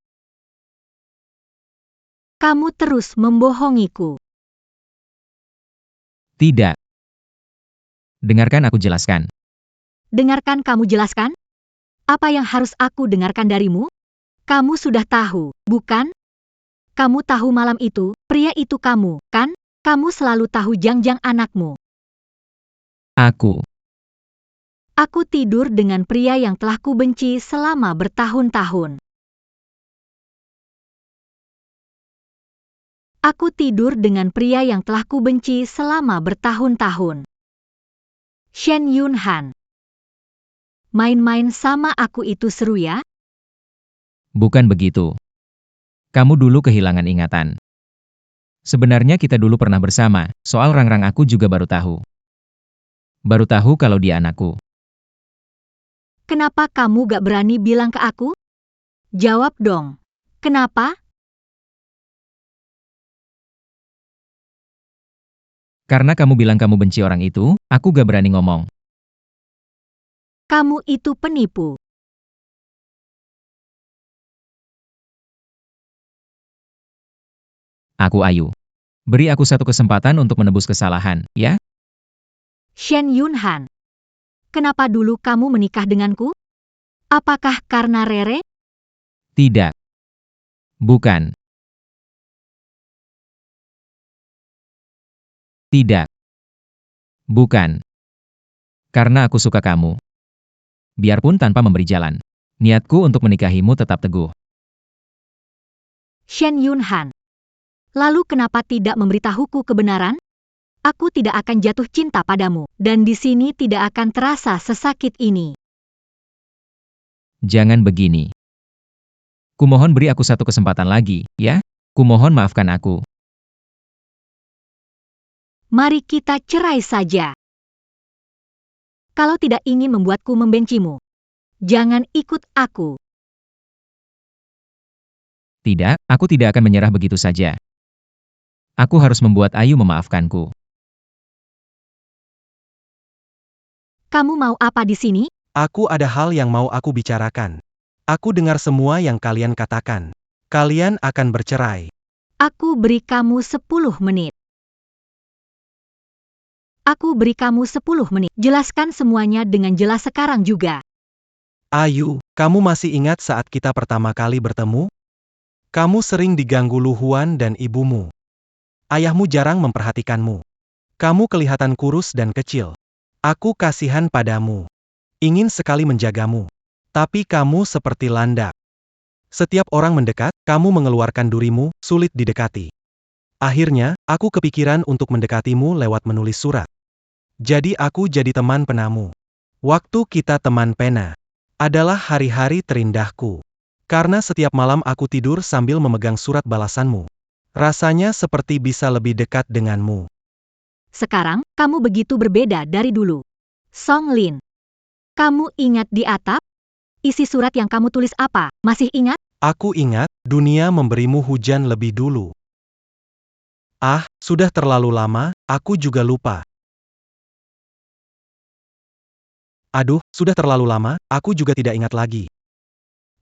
Kamu terus membohongiku. Tidak. Dengarkan aku jelaskan. Dengarkan kamu jelaskan? Apa yang harus aku dengarkan darimu? Kamu sudah tahu, bukan? Kamu tahu malam itu, pria itu kamu, kan? Kamu selalu tahu Jangjang anakmu. Aku. Aku tidur dengan pria yang telah kubenci selama bertahun-tahun. Aku tidur dengan pria yang telah kubenci selama bertahun-tahun. Shen Yunhan. Main-main sama aku itu seru ya? Bukan begitu. Kamu dulu kehilangan ingatan. Sebenarnya kita dulu pernah bersama, soal Rangrang aku juga baru tahu. Baru tahu kalau dia anakku. Kenapa kamu gak berani bilang ke aku? Jawab dong. Kenapa? Karena kamu bilang kamu benci orang itu, aku gak berani ngomong. Kamu itu penipu. Aku Ayu. Beri aku satu kesempatan untuk menebus kesalahan, ya? Shen Yunhan. Kenapa dulu kamu menikah denganku? Apakah karena Rere? Tidak. Bukan. Tidak. Bukan. Karena aku suka kamu. Biarpun tanpa memberi jalan. Niatku untuk menikahimu tetap teguh. Shen Yunhan. Lalu kenapa tidak memberitahuku kebenaran? Aku tidak akan jatuh cinta padamu, dan di sini tidak akan terasa sesakit ini. Jangan begini. Kumohon beri aku satu kesempatan lagi, ya? Kumohon maafkan aku. Mari kita cerai saja. Kalau tidak ingin membuatku membencimu, jangan ikut aku. Tidak, aku tidak akan menyerah begitu saja. Aku harus membuat Ayu memaafkanku. Kamu mau apa di sini? Aku ada hal yang mau aku bicarakan. Aku dengar semua yang kalian katakan. Kalian akan bercerai. Aku beri kamu 10 menit. Aku beri kamu 10 menit. Jelaskan semuanya dengan jelas sekarang juga. Ayu, kamu masih ingat saat kita pertama kali bertemu? Kamu sering diganggu Lu Huan dan ibumu. Ayahmu jarang memperhatikanmu. Kamu kelihatan kurus dan kecil. Aku kasihan padamu. Ingin sekali menjagamu. Tapi kamu seperti landak. Setiap orang mendekat, kamu mengeluarkan durimu, sulit didekati. Akhirnya, aku kepikiran untuk mendekatimu lewat menulis surat. Jadi aku jadi teman penamu. Waktu kita teman pena adalah hari-hari terindahku. Karena setiap malam aku tidur sambil memegang surat balasanmu. Rasanya seperti bisa lebih dekat denganmu. Sekarang, kamu begitu berbeda dari dulu. Song Lin. Kamu ingat di atap? Isi surat yang kamu tulis apa? Masih ingat? Aku ingat, dunia memberimu hujan lebih dulu. Ah, sudah terlalu lama, aku juga lupa. Aduh, sudah terlalu lama, aku juga tidak ingat lagi.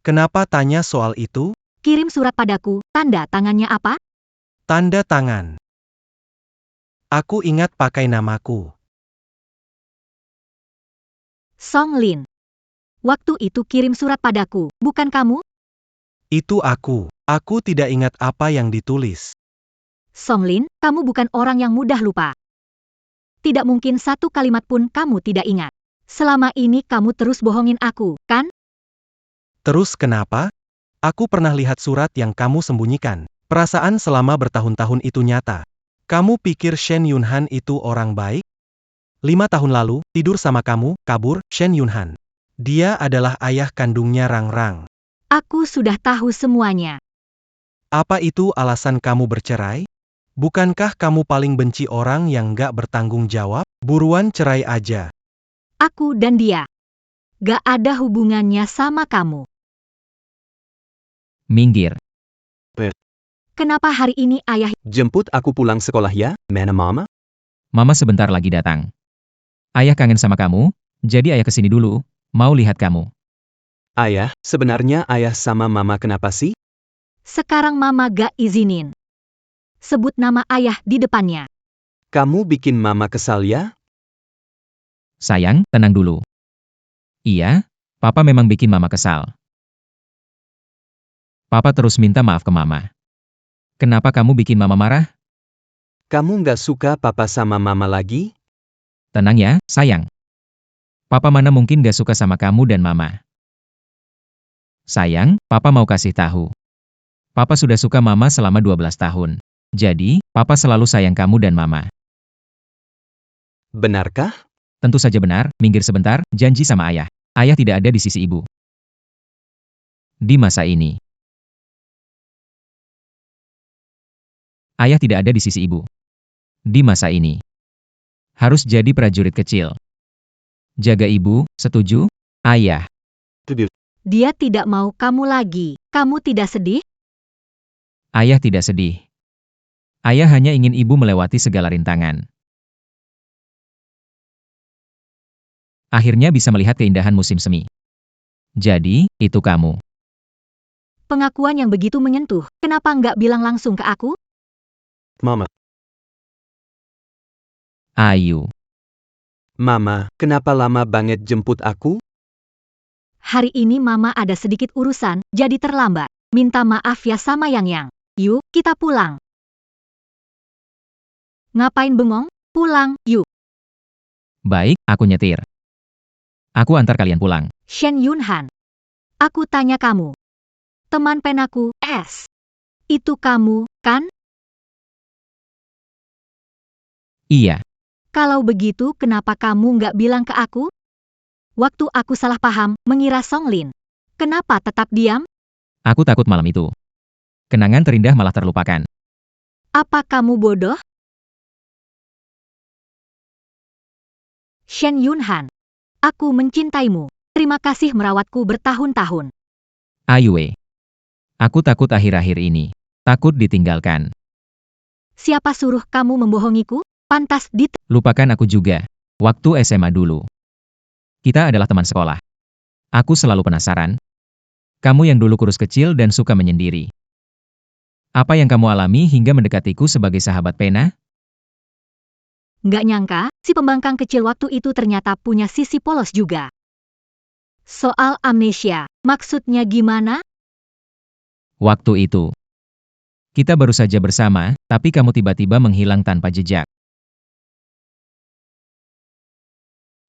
Kenapa tanya soal itu? Kirim surat padaku, tanda tangannya apa? Tanda tangan. Aku ingat pakai namaku. Song Lin. Waktu itu kirim surat padaku, bukan kamu? Itu aku. Aku tidak ingat apa yang ditulis. Song Lin, kamu bukan orang yang mudah lupa. Tidak mungkin satu kalimat pun kamu tidak ingat. Selama ini kamu terus bohongin aku, kan? Terus kenapa? Aku pernah lihat surat yang kamu sembunyikan. Perasaan selama bertahun-tahun itu nyata. Kamu pikir Shen Yunhan itu orang baik? 5 tahun lalu, tidur sama kamu, kabur, Shen Yunhan. Dia adalah ayah kandungnya Rangrang. Aku sudah tahu semuanya. Apa itu alasan kamu bercerai? Bukankah kamu paling benci orang yang gak bertanggung jawab? Buruan cerai aja. Aku dan dia. Gak ada hubungannya sama kamu. Minggir. Kenapa hari ini ayah... Jemput aku pulang sekolah ya, mana mama? Mama sebentar lagi datang. Ayah kangen sama kamu, jadi ayah kesini dulu, mau lihat kamu. Ayah, sebenarnya ayah sama mama kenapa sih? Sekarang mama gak izinin. Sebut nama ayah di depannya. Kamu bikin mama kesal ya? Sayang, tenang dulu. Iya, papa memang bikin mama kesal. Papa terus minta maaf ke mama. Kenapa kamu bikin mama marah? Kamu nggak suka papa sama mama lagi? Tenang ya, sayang. Papa mana mungkin gak suka sama kamu dan mama. Sayang, papa mau kasih tahu. Papa sudah suka mama selama 12 tahun. Jadi, papa selalu sayang kamu dan mama. Benarkah? Tentu saja benar, minggir sebentar, janji sama ayah. Ayah tidak ada di sisi ibu. Di masa ini. Ayah tidak ada di sisi ibu. Di masa ini. Harus jadi prajurit kecil. Jaga ibu, setuju? Ayah. Dia tidak mau kamu lagi. Kamu tidak sedih? Ayah tidak sedih. Ayah hanya ingin ibu melewati segala rintangan. Akhirnya bisa melihat keindahan musim semi. Jadi, itu kamu. Pengakuan yang begitu menyentuh. Kenapa nggak bilang langsung ke aku? Mama. Ayu. Mama, kenapa lama banget jemput aku? Hari ini mama ada sedikit urusan, jadi terlambat. Minta maaf ya sama Yang. Yuk, kita pulang. Ngapain bengong? Pulang, yuk. Baik, aku nyetir. Aku antar kalian pulang. Shen Yunhan. Aku tanya kamu. Teman penaku, S. Itu kamu, kan? Iya. Kalau begitu kenapa kamu nggak bilang ke aku? Waktu aku salah paham, mengira Songlin. Kenapa tetap diam? Aku takut malam itu. Kenangan terindah malah terlupakan. Apa kamu bodoh? Shen Yunhan. Aku mencintaimu. Terima kasih merawatku bertahun-tahun. Ayue. Aku takut akhir-akhir ini. Takut ditinggalkan. Siapa suruh kamu membohongiku? Pantas Lupakan aku juga. Waktu SMA dulu. Kita adalah teman sekolah. Aku selalu penasaran. Kamu yang dulu kurus kecil dan suka menyendiri. Apa yang kamu alami hingga mendekatiku sebagai sahabat pena? Nggak nyangka, si pembangkang kecil waktu itu ternyata punya sisi polos juga. Soal amnesia, maksudnya gimana? Waktu itu. Kita baru saja bersama, tapi kamu tiba-tiba menghilang tanpa jejak.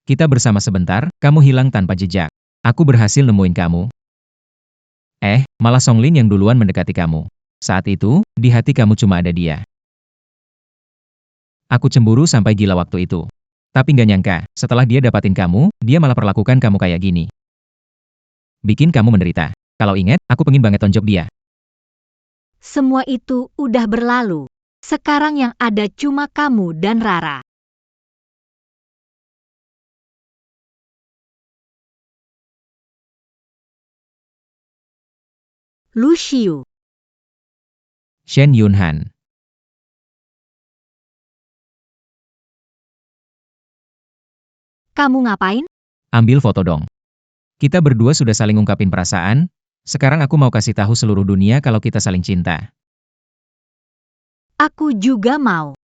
Kita bersama sebentar, kamu hilang tanpa jejak. Aku berhasil nemuin kamu. Malah Songlin yang duluan mendekati kamu. Saat itu, di hati kamu cuma ada dia. Aku cemburu sampai gila waktu itu. Tapi nggak nyangka, setelah dia dapatin kamu, dia malah perlakukan kamu kayak gini. Bikin kamu menderita. Kalau ingat, aku pengen banget tonjok dia. Semua itu udah berlalu. Sekarang yang ada cuma kamu dan Rara. Lu Xiu. Shen Yunhan. Kamu ngapain? Ambil foto dong. Kita berdua sudah saling ungkapin perasaan, sekarang aku mau kasih tahu seluruh dunia kalau kita saling cinta. Aku juga mau.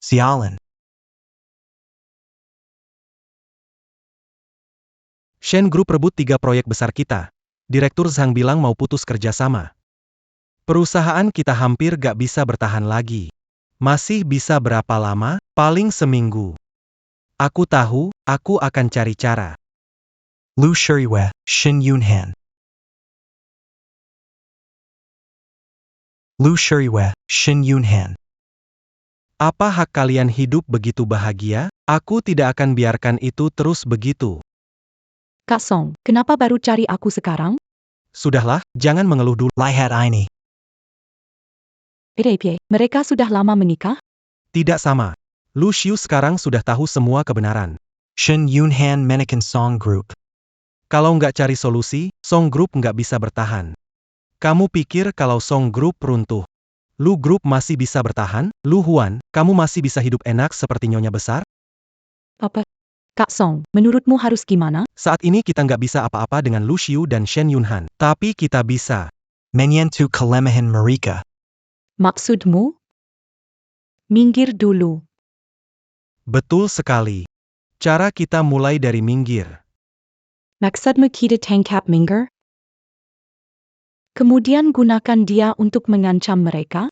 Sialan. Shen Group rebut 3 proyek besar kita. Direktur Zhang bilang mau putus kerjasama. Perusahaan kita hampir gak bisa bertahan lagi. Masih bisa berapa lama? Paling seminggu. Aku tahu, aku akan cari cara. Lu Shuriwe, Shin Yunhan. Lu Shuriwe, Shin Yunhan. Apa hak kalian hidup begitu bahagia? Aku tidak akan biarkan itu terus begitu. Kak Song, kenapa baru cari aku sekarang? Sudahlah, jangan mengeluh dulu. Lihat ini. Mereka sudah lama menikah? Tidak sama. Lu Xiu sekarang sudah tahu semua kebenaran. Shin Yunhan Menikan Song Group. Kalau nggak cari solusi, Song Group nggak bisa bertahan. Kamu pikir kalau Song Group runtuh, Lu Group masih bisa bertahan? Lu Huan, kamu masih bisa hidup enak seperti nyonya besar? Apa? Kak Song, menurutmu harus gimana? Saat ini kita nggak bisa apa-apa dengan Lu Xiu dan Shen Yunhan. Tapi kita bisa. Menyentu kelemahan mereka. Maksudmu? Minggir dulu. Betul sekali. Cara kita mulai dari minggir. Maksudmu kita tangkap minggir? Kemudian gunakan dia untuk mengancam mereka?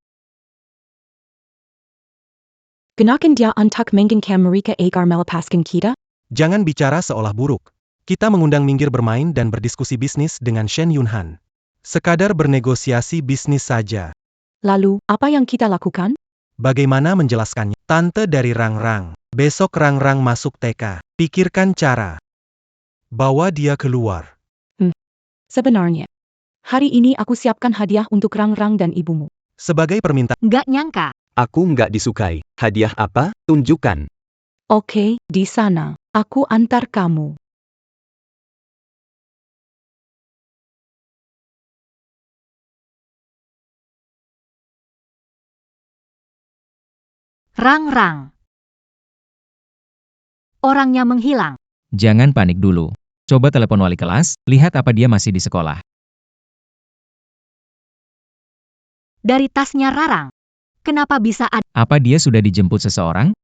Gunakan dia untuk mengancam mereka agar melepaskan kita? Jangan bicara seolah buruk. Kita mengundang minggir bermain dan berdiskusi bisnis dengan Shen Yunhan. Sekadar bernegosiasi bisnis saja. Lalu, apa yang kita lakukan? Bagaimana menjelaskannya? Tante dari Rang-Rang. Besok Rang-Rang masuk TK. Pikirkan cara. Bawa dia keluar. Sebenarnya, hari ini aku siapkan hadiah untuk Rang-Rang dan ibumu. Sebagai permintaan. Nggak nyangka. Aku nggak disukai. Hadiah apa? Tunjukkan. Oke, di sana. Aku antar kamu. Rang-rang. Orangnya menghilang. Jangan panik dulu. Coba telepon wali kelas, lihat apa dia masih di sekolah. Dari tasnya Rarang. Kenapa bisa ada? Apa dia sudah dijemput seseorang?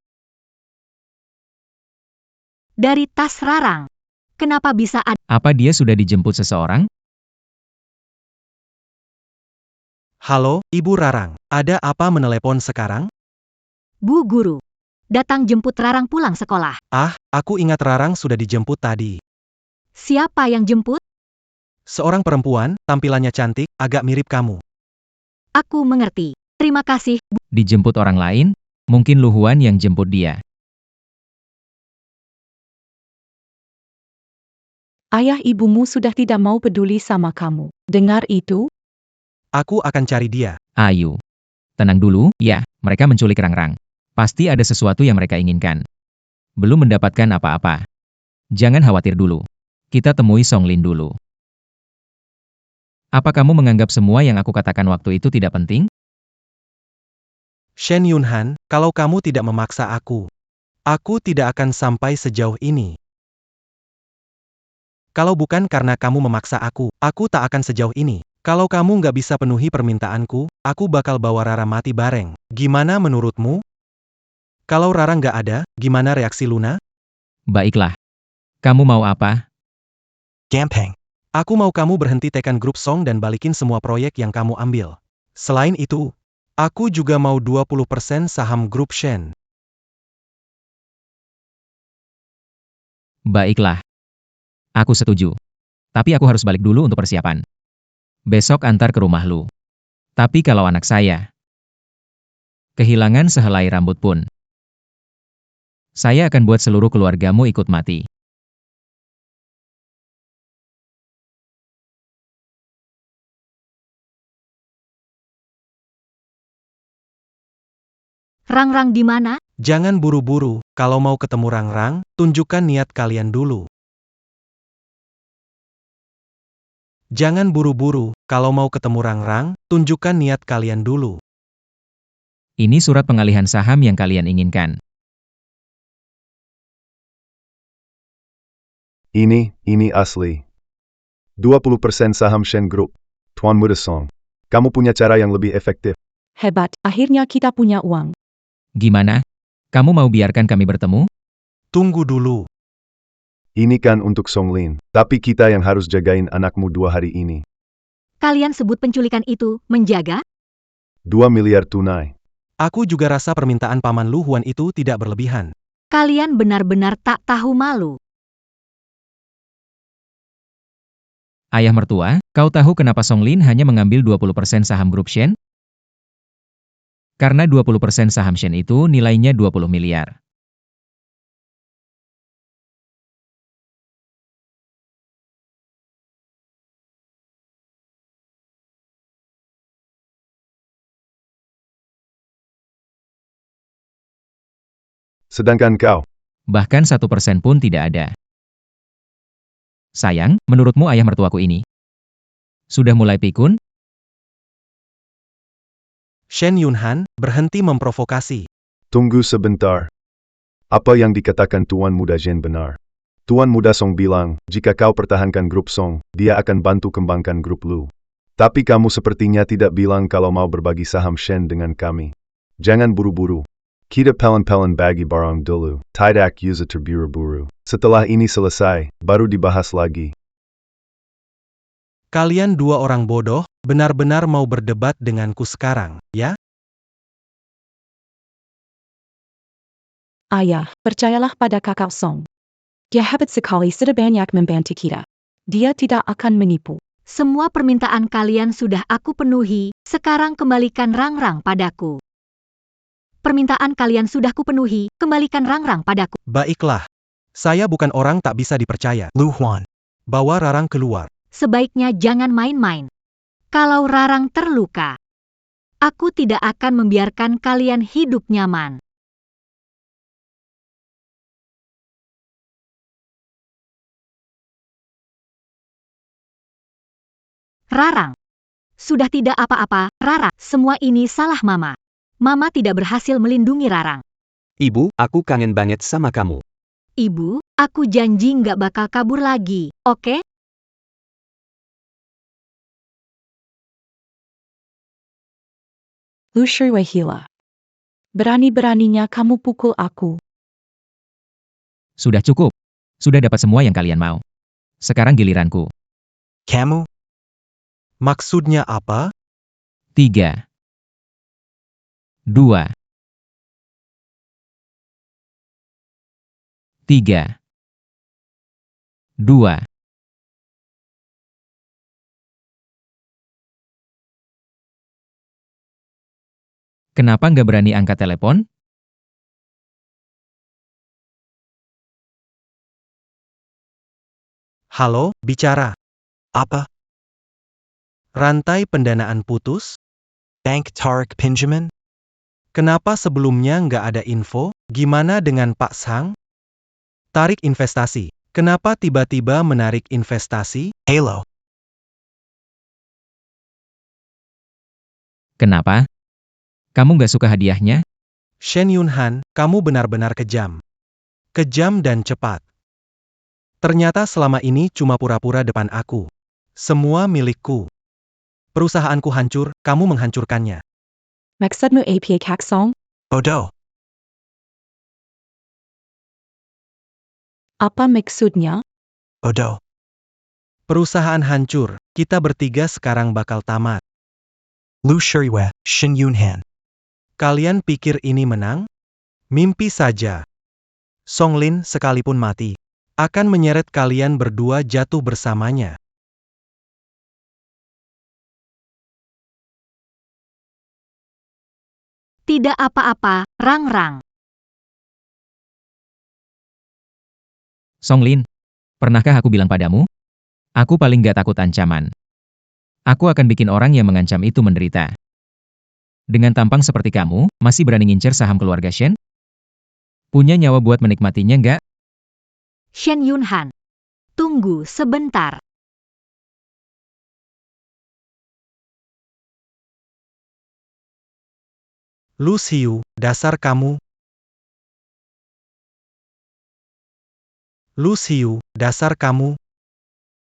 Dari tas Rarang. Kenapa bisa ada? Apa dia sudah dijemput seseorang? Halo, Ibu Rarang. Ada apa menelepon sekarang? Bu Guru. Datang jemput Rarang pulang sekolah. Ah, aku ingat Rarang sudah dijemput tadi. Siapa yang jemput? Seorang perempuan, tampilannya cantik, agak mirip kamu. Aku mengerti. Terima kasih, Bu. Dijemput orang lain? Mungkin Lu Huan yang jemput dia. Ayah ibumu sudah tidak mau peduli sama kamu. Dengar itu? Aku akan cari dia. Ayu. Tenang dulu, ya, mereka menculik Rang-Rang. Pasti ada sesuatu yang mereka inginkan. Belum mendapatkan apa-apa. Jangan khawatir dulu. Kita temui Song Lin dulu. Apa kamu menganggap semua yang aku katakan waktu itu tidak penting? Shen Yunhan, kalau kamu tidak memaksa aku tidak akan sampai sejauh ini. Kalau bukan karena kamu memaksa aku tak akan sejauh ini. Kalau kamu nggak bisa penuhi permintaanku, aku bakal bawa Rara mati bareng. Gimana menurutmu? Kalau Rara nggak ada, gimana reaksi Luna? Baiklah. Kamu mau apa? Gampang. Aku mau kamu berhenti tekan grup Song dan balikin semua proyek yang kamu ambil. Selain itu, aku juga mau 20% saham grup Shen. Baiklah. Aku setuju. Tapi aku harus balik dulu untuk persiapan. Besok antar ke rumah Lu. Tapi kalau anak saya kehilangan sehelai rambut pun, saya akan buat seluruh keluargamu ikut mati. Rang-rang di mana? Jangan buru-buru, kalau mau ketemu Rang-Rang, tunjukkan niat kalian dulu. Jangan buru-buru, kalau mau ketemu Rang-Rang, tunjukkan niat kalian dulu. Ini surat pengalihan saham yang kalian inginkan. Ini asli. 20% saham Shen Group. Tuan Muda Song. Kamu punya cara yang lebih efektif. Hebat, akhirnya kita punya uang. Gimana? Kamu mau biarkan kami bertemu? Tunggu dulu. Ini kan untuk Songlin, tapi kita yang harus jagain anakmu 2 hari ini. Kalian sebut penculikan itu menjaga? 2 miliar tunai. Aku juga rasa permintaan Paman Lu Huan itu tidak berlebihan. Kalian benar-benar tak tahu malu. Ayah mertua, kau tahu kenapa Songlin hanya mengambil 20% saham grup Shen? Karena 20% saham Shen itu nilainya 20 miliar. Sedangkan kau, Bahkan 1% pun tidak ada. Sayang, menurutmu ayah mertuaku ini sudah mulai pikun? Shen Yunhan, berhenti memprovokasi. tunggu sebentar. Apa yang dikatakan Tuan Muda Zhen benar. Tuan Muda Song bilang, jika kau pertahankan grup Song, dia akan bantu kembangkan grup Lu. Tapi kamu sepertinya tidak bilang kalau mau berbagi saham Shen dengan kami. Jangan buru-buru. Kita pelan-pelan bagi barang dulu, tidak usah terburu-buru. Setelah ini selesai, baru dibahas lagi. Kalian 2 orang bodoh, benar-benar mau berdebat denganku sekarang, ya? Ayah, percayalah pada kakak Song. Dia hebat sekali, sudah banyak membantu kita. Dia tidak akan menipu. Semua permintaan kalian sudah aku penuhi, sekarang kembalikan Rangrang padaku. Permintaan kalian sudah kupenuhi, kembalikan Rangrang padaku. Baiklah. Saya bukan orang tak bisa dipercaya. Lu Huan. Bawa Rarang keluar. Sebaiknya jangan main-main. Kalau Rarang terluka, aku tidak akan membiarkan kalian hidup nyaman. Rarang. Sudah tidak apa-apa, Rarang. Semua ini salah Mama. Mama tidak berhasil melindungi Rarang. Ibu, aku kangen banget sama kamu. Ibu, aku janji nggak bakal kabur lagi, oke? Lu Shui Hila. Berani-beraninya kamu pukul aku. Sudah cukup. Sudah dapat semua yang kalian mau. Sekarang giliranku. Kamu? Maksudnya apa? 3, 2, 3, 2. Kenapa nggak berani angkat telepon? Halo, bicara. Apa? Rantai pendanaan putus? Bank tarik pinjaman? Kenapa sebelumnya nggak ada info? Gimana dengan Pak Sang? Tarik investasi. Kenapa tiba-tiba menarik investasi? Halo. Kenapa? Kamu nggak suka hadiahnya? Shen Yunhan, kamu benar-benar kejam. Kejam dan cepat. Ternyata selama ini cuma pura-pura depan aku. Semua milikku. Perusahaanku hancur, kamu menghancurkannya. Maksudmu apa Kak Song? Bodoh. Apa maksudnya? Bodoh. Perusahaan hancur, kita bertiga sekarang bakal tamat. Lu Shui Shin Yunhan. Kalian pikir ini menang? Mimpi saja. Songlin sekalipun mati, akan menyeret kalian berdua jatuh bersamanya. Tidak apa-apa, Rangrang. Songlin, pernahkah aku bilang padamu? Aku paling nggak takut ancaman. Aku akan bikin orang yang mengancam itu menderita. Dengan tampang seperti kamu, masih berani ngincer saham keluarga Shen? Punya nyawa buat menikmatinya nggak? Shen Yunhan. Tunggu sebentar. Lu Xiu, dasar kamu. Lu Xiu, dasar kamu.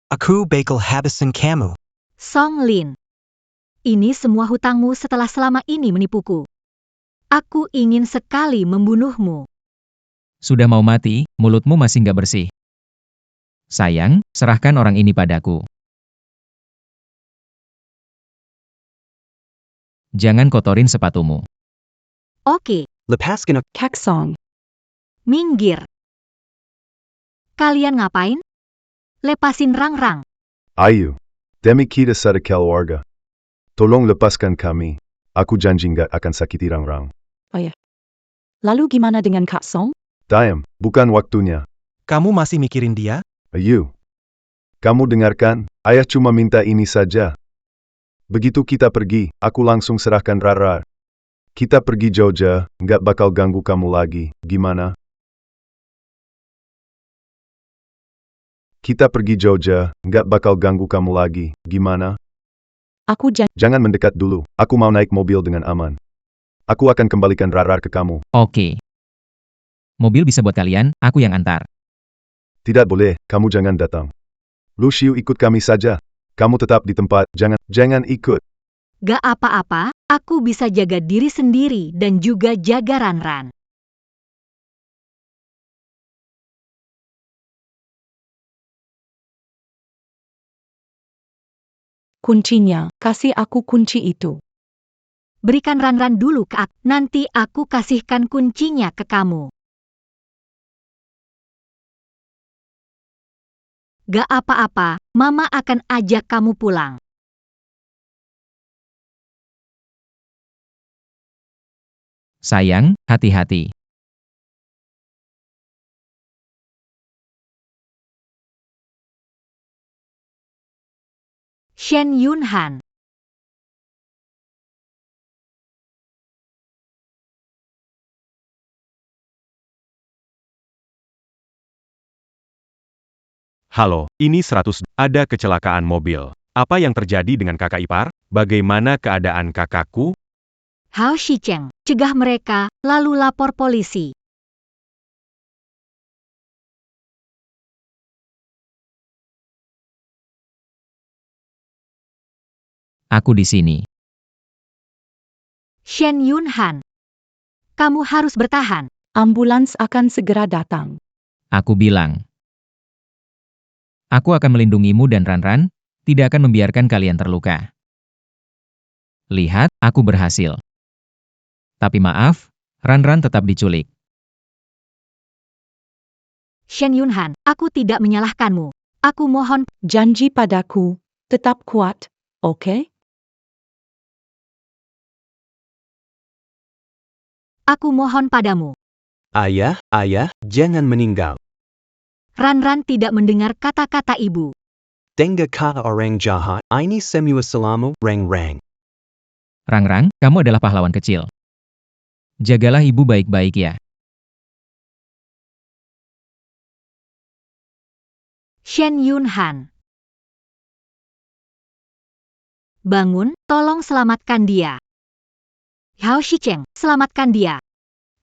Aku bakal habisin kamu. Songlin. Ini semua hutangmu setelah selama ini menipuku. Aku ingin sekali membunuhmu. Sudah mau mati, mulutmu masih nggak bersih. Sayang, serahkan orang ini padaku. Jangan kotorin sepatumu. Oke, Lepaskan ako. Kak Song, minggir. Kalian ngapain? Lepasin Rang-Rang. Ayo. Demi kita satu keluarga. Tolong lepaskan kami. Aku janji nggak akan sakiti Rang-Rang. lalu gimana dengan Kak Song? Diam, bukan waktunya. Kamu masih mikirin dia? Ayo. Kamu dengarkan, ayah cuma minta ini saja. Begitu kita pergi, aku langsung serahkan Rara. Kita pergi jauh-jauh, nggak bakal ganggu kamu lagi, gimana? Kita pergi jauh-jauh, nggak bakal ganggu kamu lagi, gimana? Aku janji. Jangan mendekat dulu, aku mau naik mobil dengan aman. Aku akan kembalikan Rara ke kamu. Oke. Mobil bisa buat kalian, aku yang antar. Tidak boleh, kamu jangan datang. Luciu ikut kami saja. Kamu tetap di tempat, jangan ikut. Gak apa-apa, aku bisa jaga diri sendiri dan juga jaga Ran-Ran. Kuncinya, kasih aku kunci itu. Berikan Ran-Ran dulu ke aku, nanti aku kasihkan kuncinya ke kamu. Gak apa-apa, Mama akan ajak kamu pulang. Sayang, hati-hati. Shen Yunhan. Halo, ini 100. Ada kecelakaan mobil. Apa yang terjadi dengan kakak ipar? Bagaimana keadaan kakakku? Hao Shicheng, cegah mereka, lalu lapor polisi. Aku di sini. Shen Yunhan. Kamu harus bertahan. Ambulans akan segera datang. Aku bilang. Aku akan melindungimu dan Ran-Ran, tidak akan membiarkan kalian terluka. Lihat, aku berhasil. Tapi maaf, Ran-Ran tetap diculik. Shen Yunhan, aku tidak menyalahkanmu. Aku mohon, Janji padaku, tetap kuat, oke? aku mohon padamu. Ayah, jangan meninggal. Ran-Ran tidak mendengar kata-kata ibu. Dengar kata orang jahat, ini semua salamu, Rang-Rang. Rang-Rang, kamu adalah pahlawan kecil. Jagalah ibu baik-baik ya. Shen Yunhan. Bangun, tolong selamatkan dia. Hao Shicheng, selamatkan dia.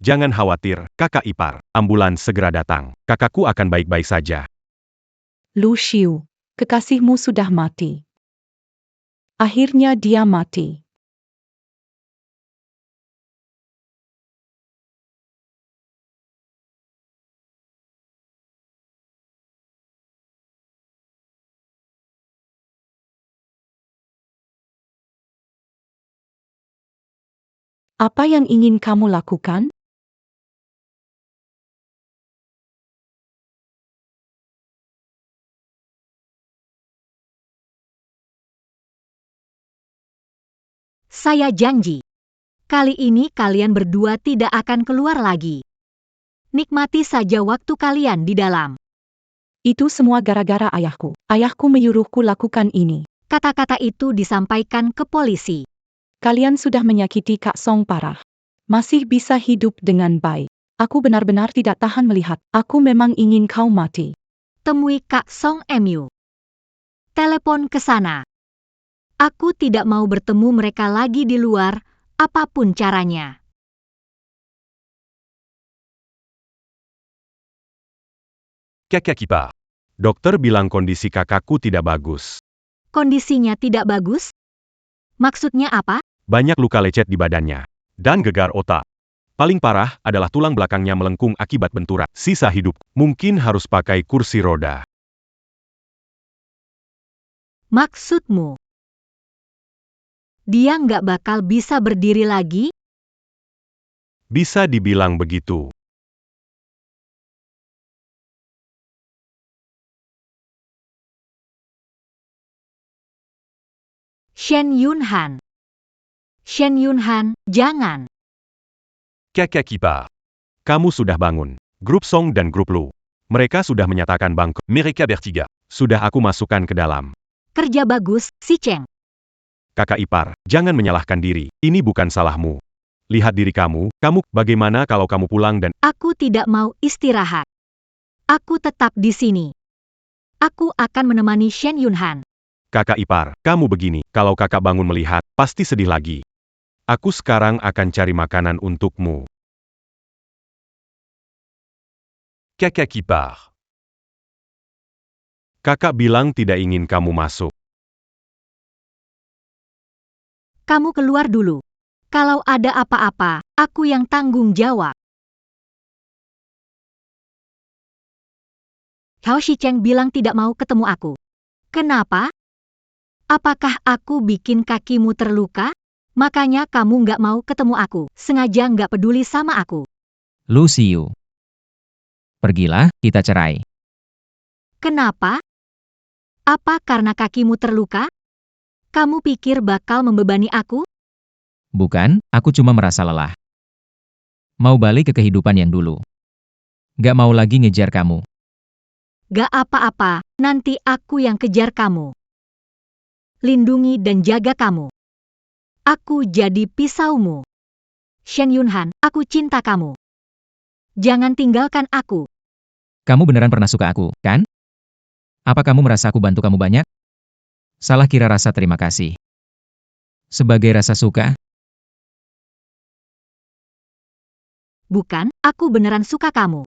Jangan khawatir, kakak ipar. Ambulans segera datang. Kakakku akan baik-baik saja. Lu Xiu, kekasihmu sudah mati. Akhirnya dia mati. Apa yang ingin kamu lakukan? Saya janji. Kali ini kalian berdua tidak akan keluar lagi. Nikmati saja waktu kalian di dalam. Itu semua gara-gara ayahku. Ayahku menyuruhku lakukan ini. Kata-kata itu disampaikan ke polisi. Kalian sudah menyakiti Kak Song parah. Masih bisa hidup dengan baik. Aku benar-benar tidak tahan melihat. Aku memang ingin kau mati. Temui Kak Song Mu. Telepon ke sana. Aku tidak mau bertemu mereka lagi di luar, apapun caranya. Kakak ipar. Dokter bilang kondisi kakakku tidak bagus. Kondisinya tidak bagus? Maksudnya apa? Banyak luka lecet di badannya. Dan gegar otak. Paling parah adalah tulang belakangnya melengkung akibat benturan. Sisa hidup mungkin harus pakai kursi roda. Maksudmu? Dia nggak bakal bisa berdiri lagi? Bisa dibilang begitu. Shen Yunhan. Shen Yunhan, jangan. Kakak Kipa. Kamu sudah bangun. Grup Song dan Grup Lu. Mereka sudah menyatakan bangkrut. Mereka bertiga. Sudah aku masukkan ke dalam. Kerja bagus, si Cheng. Kakak ipar, jangan menyalahkan diri. Ini bukan salahmu. Lihat diri kamu, bagaimana kalau kamu pulang dan... Aku tidak mau istirahat. Aku tetap di sini. Aku akan menemani Shen Yunhan. Kakak ipar, kamu begini, kalau kakak bangun melihat, pasti sedih lagi. Aku sekarang akan cari makanan untukmu. Kakak ipar. Kakak bilang tidak ingin kamu masuk. Kamu keluar dulu. Kalau ada apa-apa, aku yang tanggung jawab. Hao Shicheng bilang tidak mau ketemu aku. Kenapa? Apakah aku bikin kakimu terluka? Makanya kamu nggak mau ketemu aku, sengaja nggak peduli sama aku. Lu Xiu. Pergilah, kita cerai. Kenapa? Apa karena kakimu terluka? Kamu pikir bakal membebani aku? Bukan, aku cuma merasa lelah. Mau balik ke kehidupan yang dulu. Gak mau lagi ngejar kamu. Gak apa-apa, nanti aku yang kejar kamu. Lindungi dan jaga kamu. Aku jadi pisaumu. Shen Yunhan, aku cinta kamu. Jangan tinggalkan aku. Kamu beneran pernah suka aku, kan? Apa kamu merasa aku bantu kamu banyak? Salah kira rasa terima kasih. Sebagai rasa suka? Bukan, aku beneran suka kamu.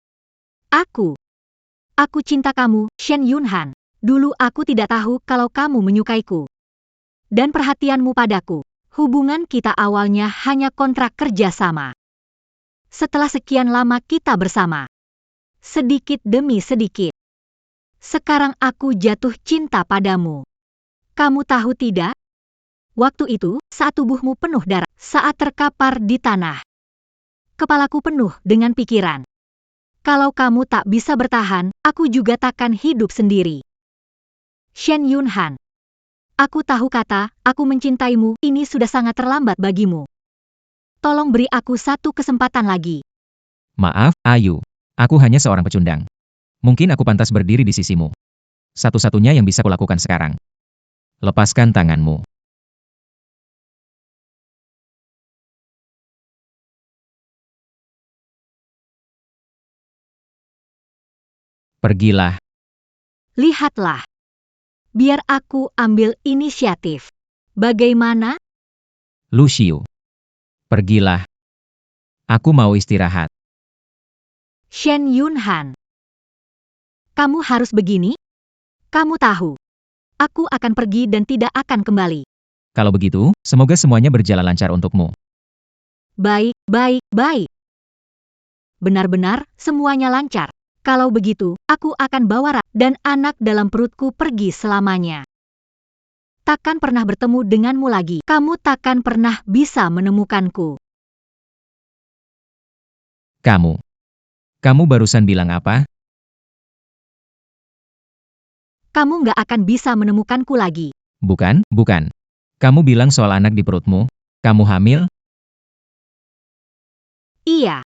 Aku cinta kamu, Shen Yunhan. Dulu aku tidak tahu kalau kamu menyukaiku. Dan perhatianmu padaku. Hubungan kita awalnya hanya kontrak kerja sama. Setelah sekian lama kita bersama. Sedikit demi sedikit. Sekarang aku jatuh cinta padamu. Kamu tahu tidak? Waktu itu, saat tubuhmu penuh darah, saat terkapar di tanah. Kepalaku penuh dengan pikiran. Kalau kamu tak bisa bertahan, aku juga takkan hidup sendiri. Shen Yunhan. Aku tahu kata, aku mencintaimu, ini sudah sangat terlambat bagimu. Tolong beri aku satu kesempatan lagi. Maaf, Ayu. Aku hanya seorang pecundang. Mungkin aku pantas berdiri di sisimu. Satu-satunya yang bisa kulakukan sekarang. Lepaskan tanganmu. Pergilah. Lihatlah. Biar aku ambil inisiatif. Bagaimana? Lu Xiu. Pergilah. Aku mau istirahat. Shen Yunhan. Kamu harus begini? Kamu tahu. Aku akan pergi dan tidak akan kembali. Kalau begitu, semoga semuanya berjalan lancar untukmu. Baik. Benar-benar, semuanya lancar. Kalau begitu, aku akan bawa Ra dan anak dalam perutku pergi selamanya. Takkan pernah bertemu denganmu lagi. Kamu takkan pernah bisa menemukanku. Kamu barusan bilang apa? Kamu nggak akan bisa menemukanku lagi. Bukan. Kamu bilang soal anak di perutmu. Kamu hamil? Iya.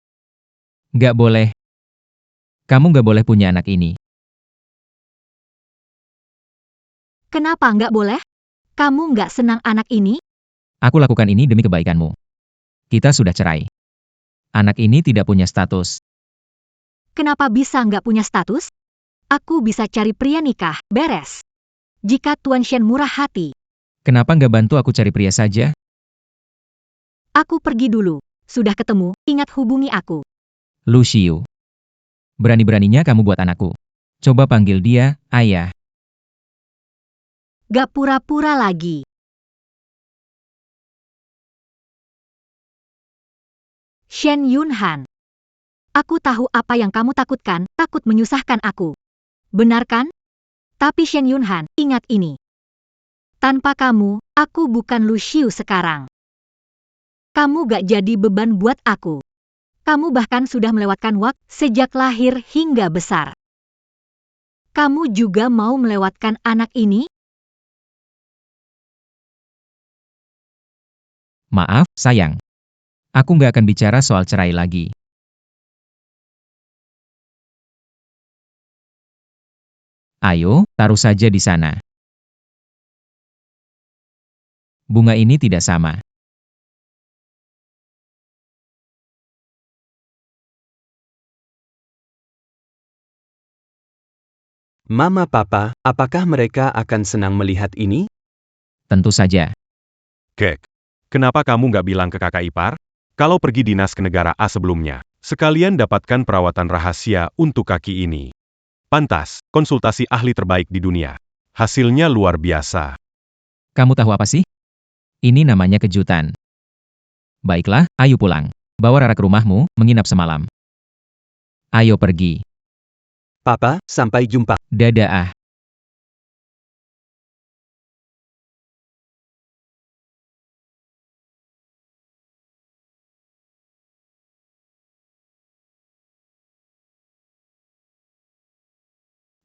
Gak boleh. Kamu gak boleh punya anak ini. Kenapa nggak boleh? Kamu nggak senang anak ini? Aku lakukan ini demi kebaikanmu. Kita sudah cerai. Anak ini tidak punya status. Kenapa bisa nggak punya status? Aku bisa cari pria nikah, beres. Jika Tuan Shen murah hati. Kenapa nggak bantu aku cari pria saja? Aku pergi dulu. Sudah ketemu, ingat hubungi aku. Lu Xiu. Berani-beraninya kamu buat anakku. Coba panggil dia, ayah. Gak pura-pura lagi. Shen Yunhan. Aku tahu apa yang kamu takutkan, takut menyusahkan aku. Benar kan? Tapi Shen Yunhan, ingat ini. Tanpa kamu, aku bukan Lu Xiu sekarang. Kamu gak jadi beban buat aku. Kamu bahkan sudah melewatkan waktu sejak lahir hingga besar. Kamu juga mau melewatkan anak ini? Maaf, sayang. Aku nggak akan bicara soal cerai lagi. Ayo, taruh saja di sana. Bunga ini tidak sama. Mama Papa, apakah mereka akan senang melihat ini? Tentu saja. Kek, kenapa kamu nggak bilang ke kakak ipar? Kalau pergi dinas ke negara A sebelumnya, sekalian dapatkan perawatan rahasia untuk kaki ini. Pantas, konsultasi ahli terbaik di dunia. Hasilnya luar biasa. Kamu tahu apa sih? Ini namanya kejutan. Baiklah, ayo pulang. Bawa Rara ke rumahmu, menginap semalam. Ayo pergi. Papa, sampai jumpa. Dadah ah.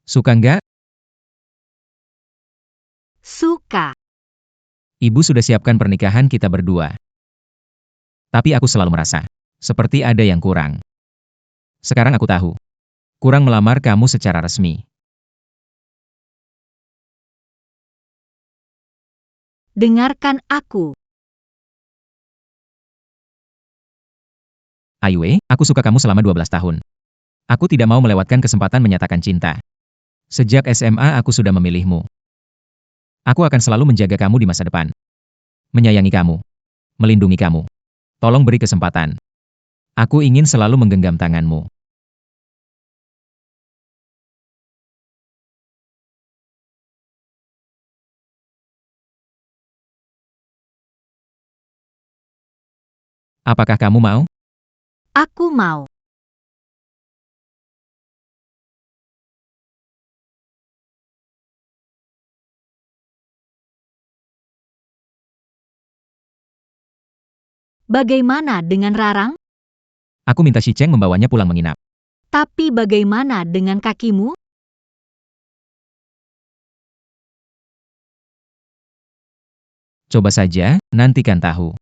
Suka nggak? Suka. Ibu sudah siapkan pernikahan kita berdua. Tapi aku selalu merasa, seperti ada yang kurang. Sekarang aku tahu. Kurang melamar kamu secara resmi. Dengarkan aku. Aiwei, aku suka kamu selama 12 tahun. Aku tidak mau melewatkan kesempatan menyatakan cinta. Sejak SMA aku sudah memilihmu. Aku akan selalu menjaga kamu di masa depan. Menyayangi kamu. Melindungi kamu. Tolong beri kesempatan. Aku ingin selalu menggenggam tanganmu. Apakah kamu mau? Aku mau. Bagaimana dengan Rarang? Aku minta Shicheng membawanya pulang menginap. Tapi bagaimana dengan kakimu? Coba saja, nantikan tahu.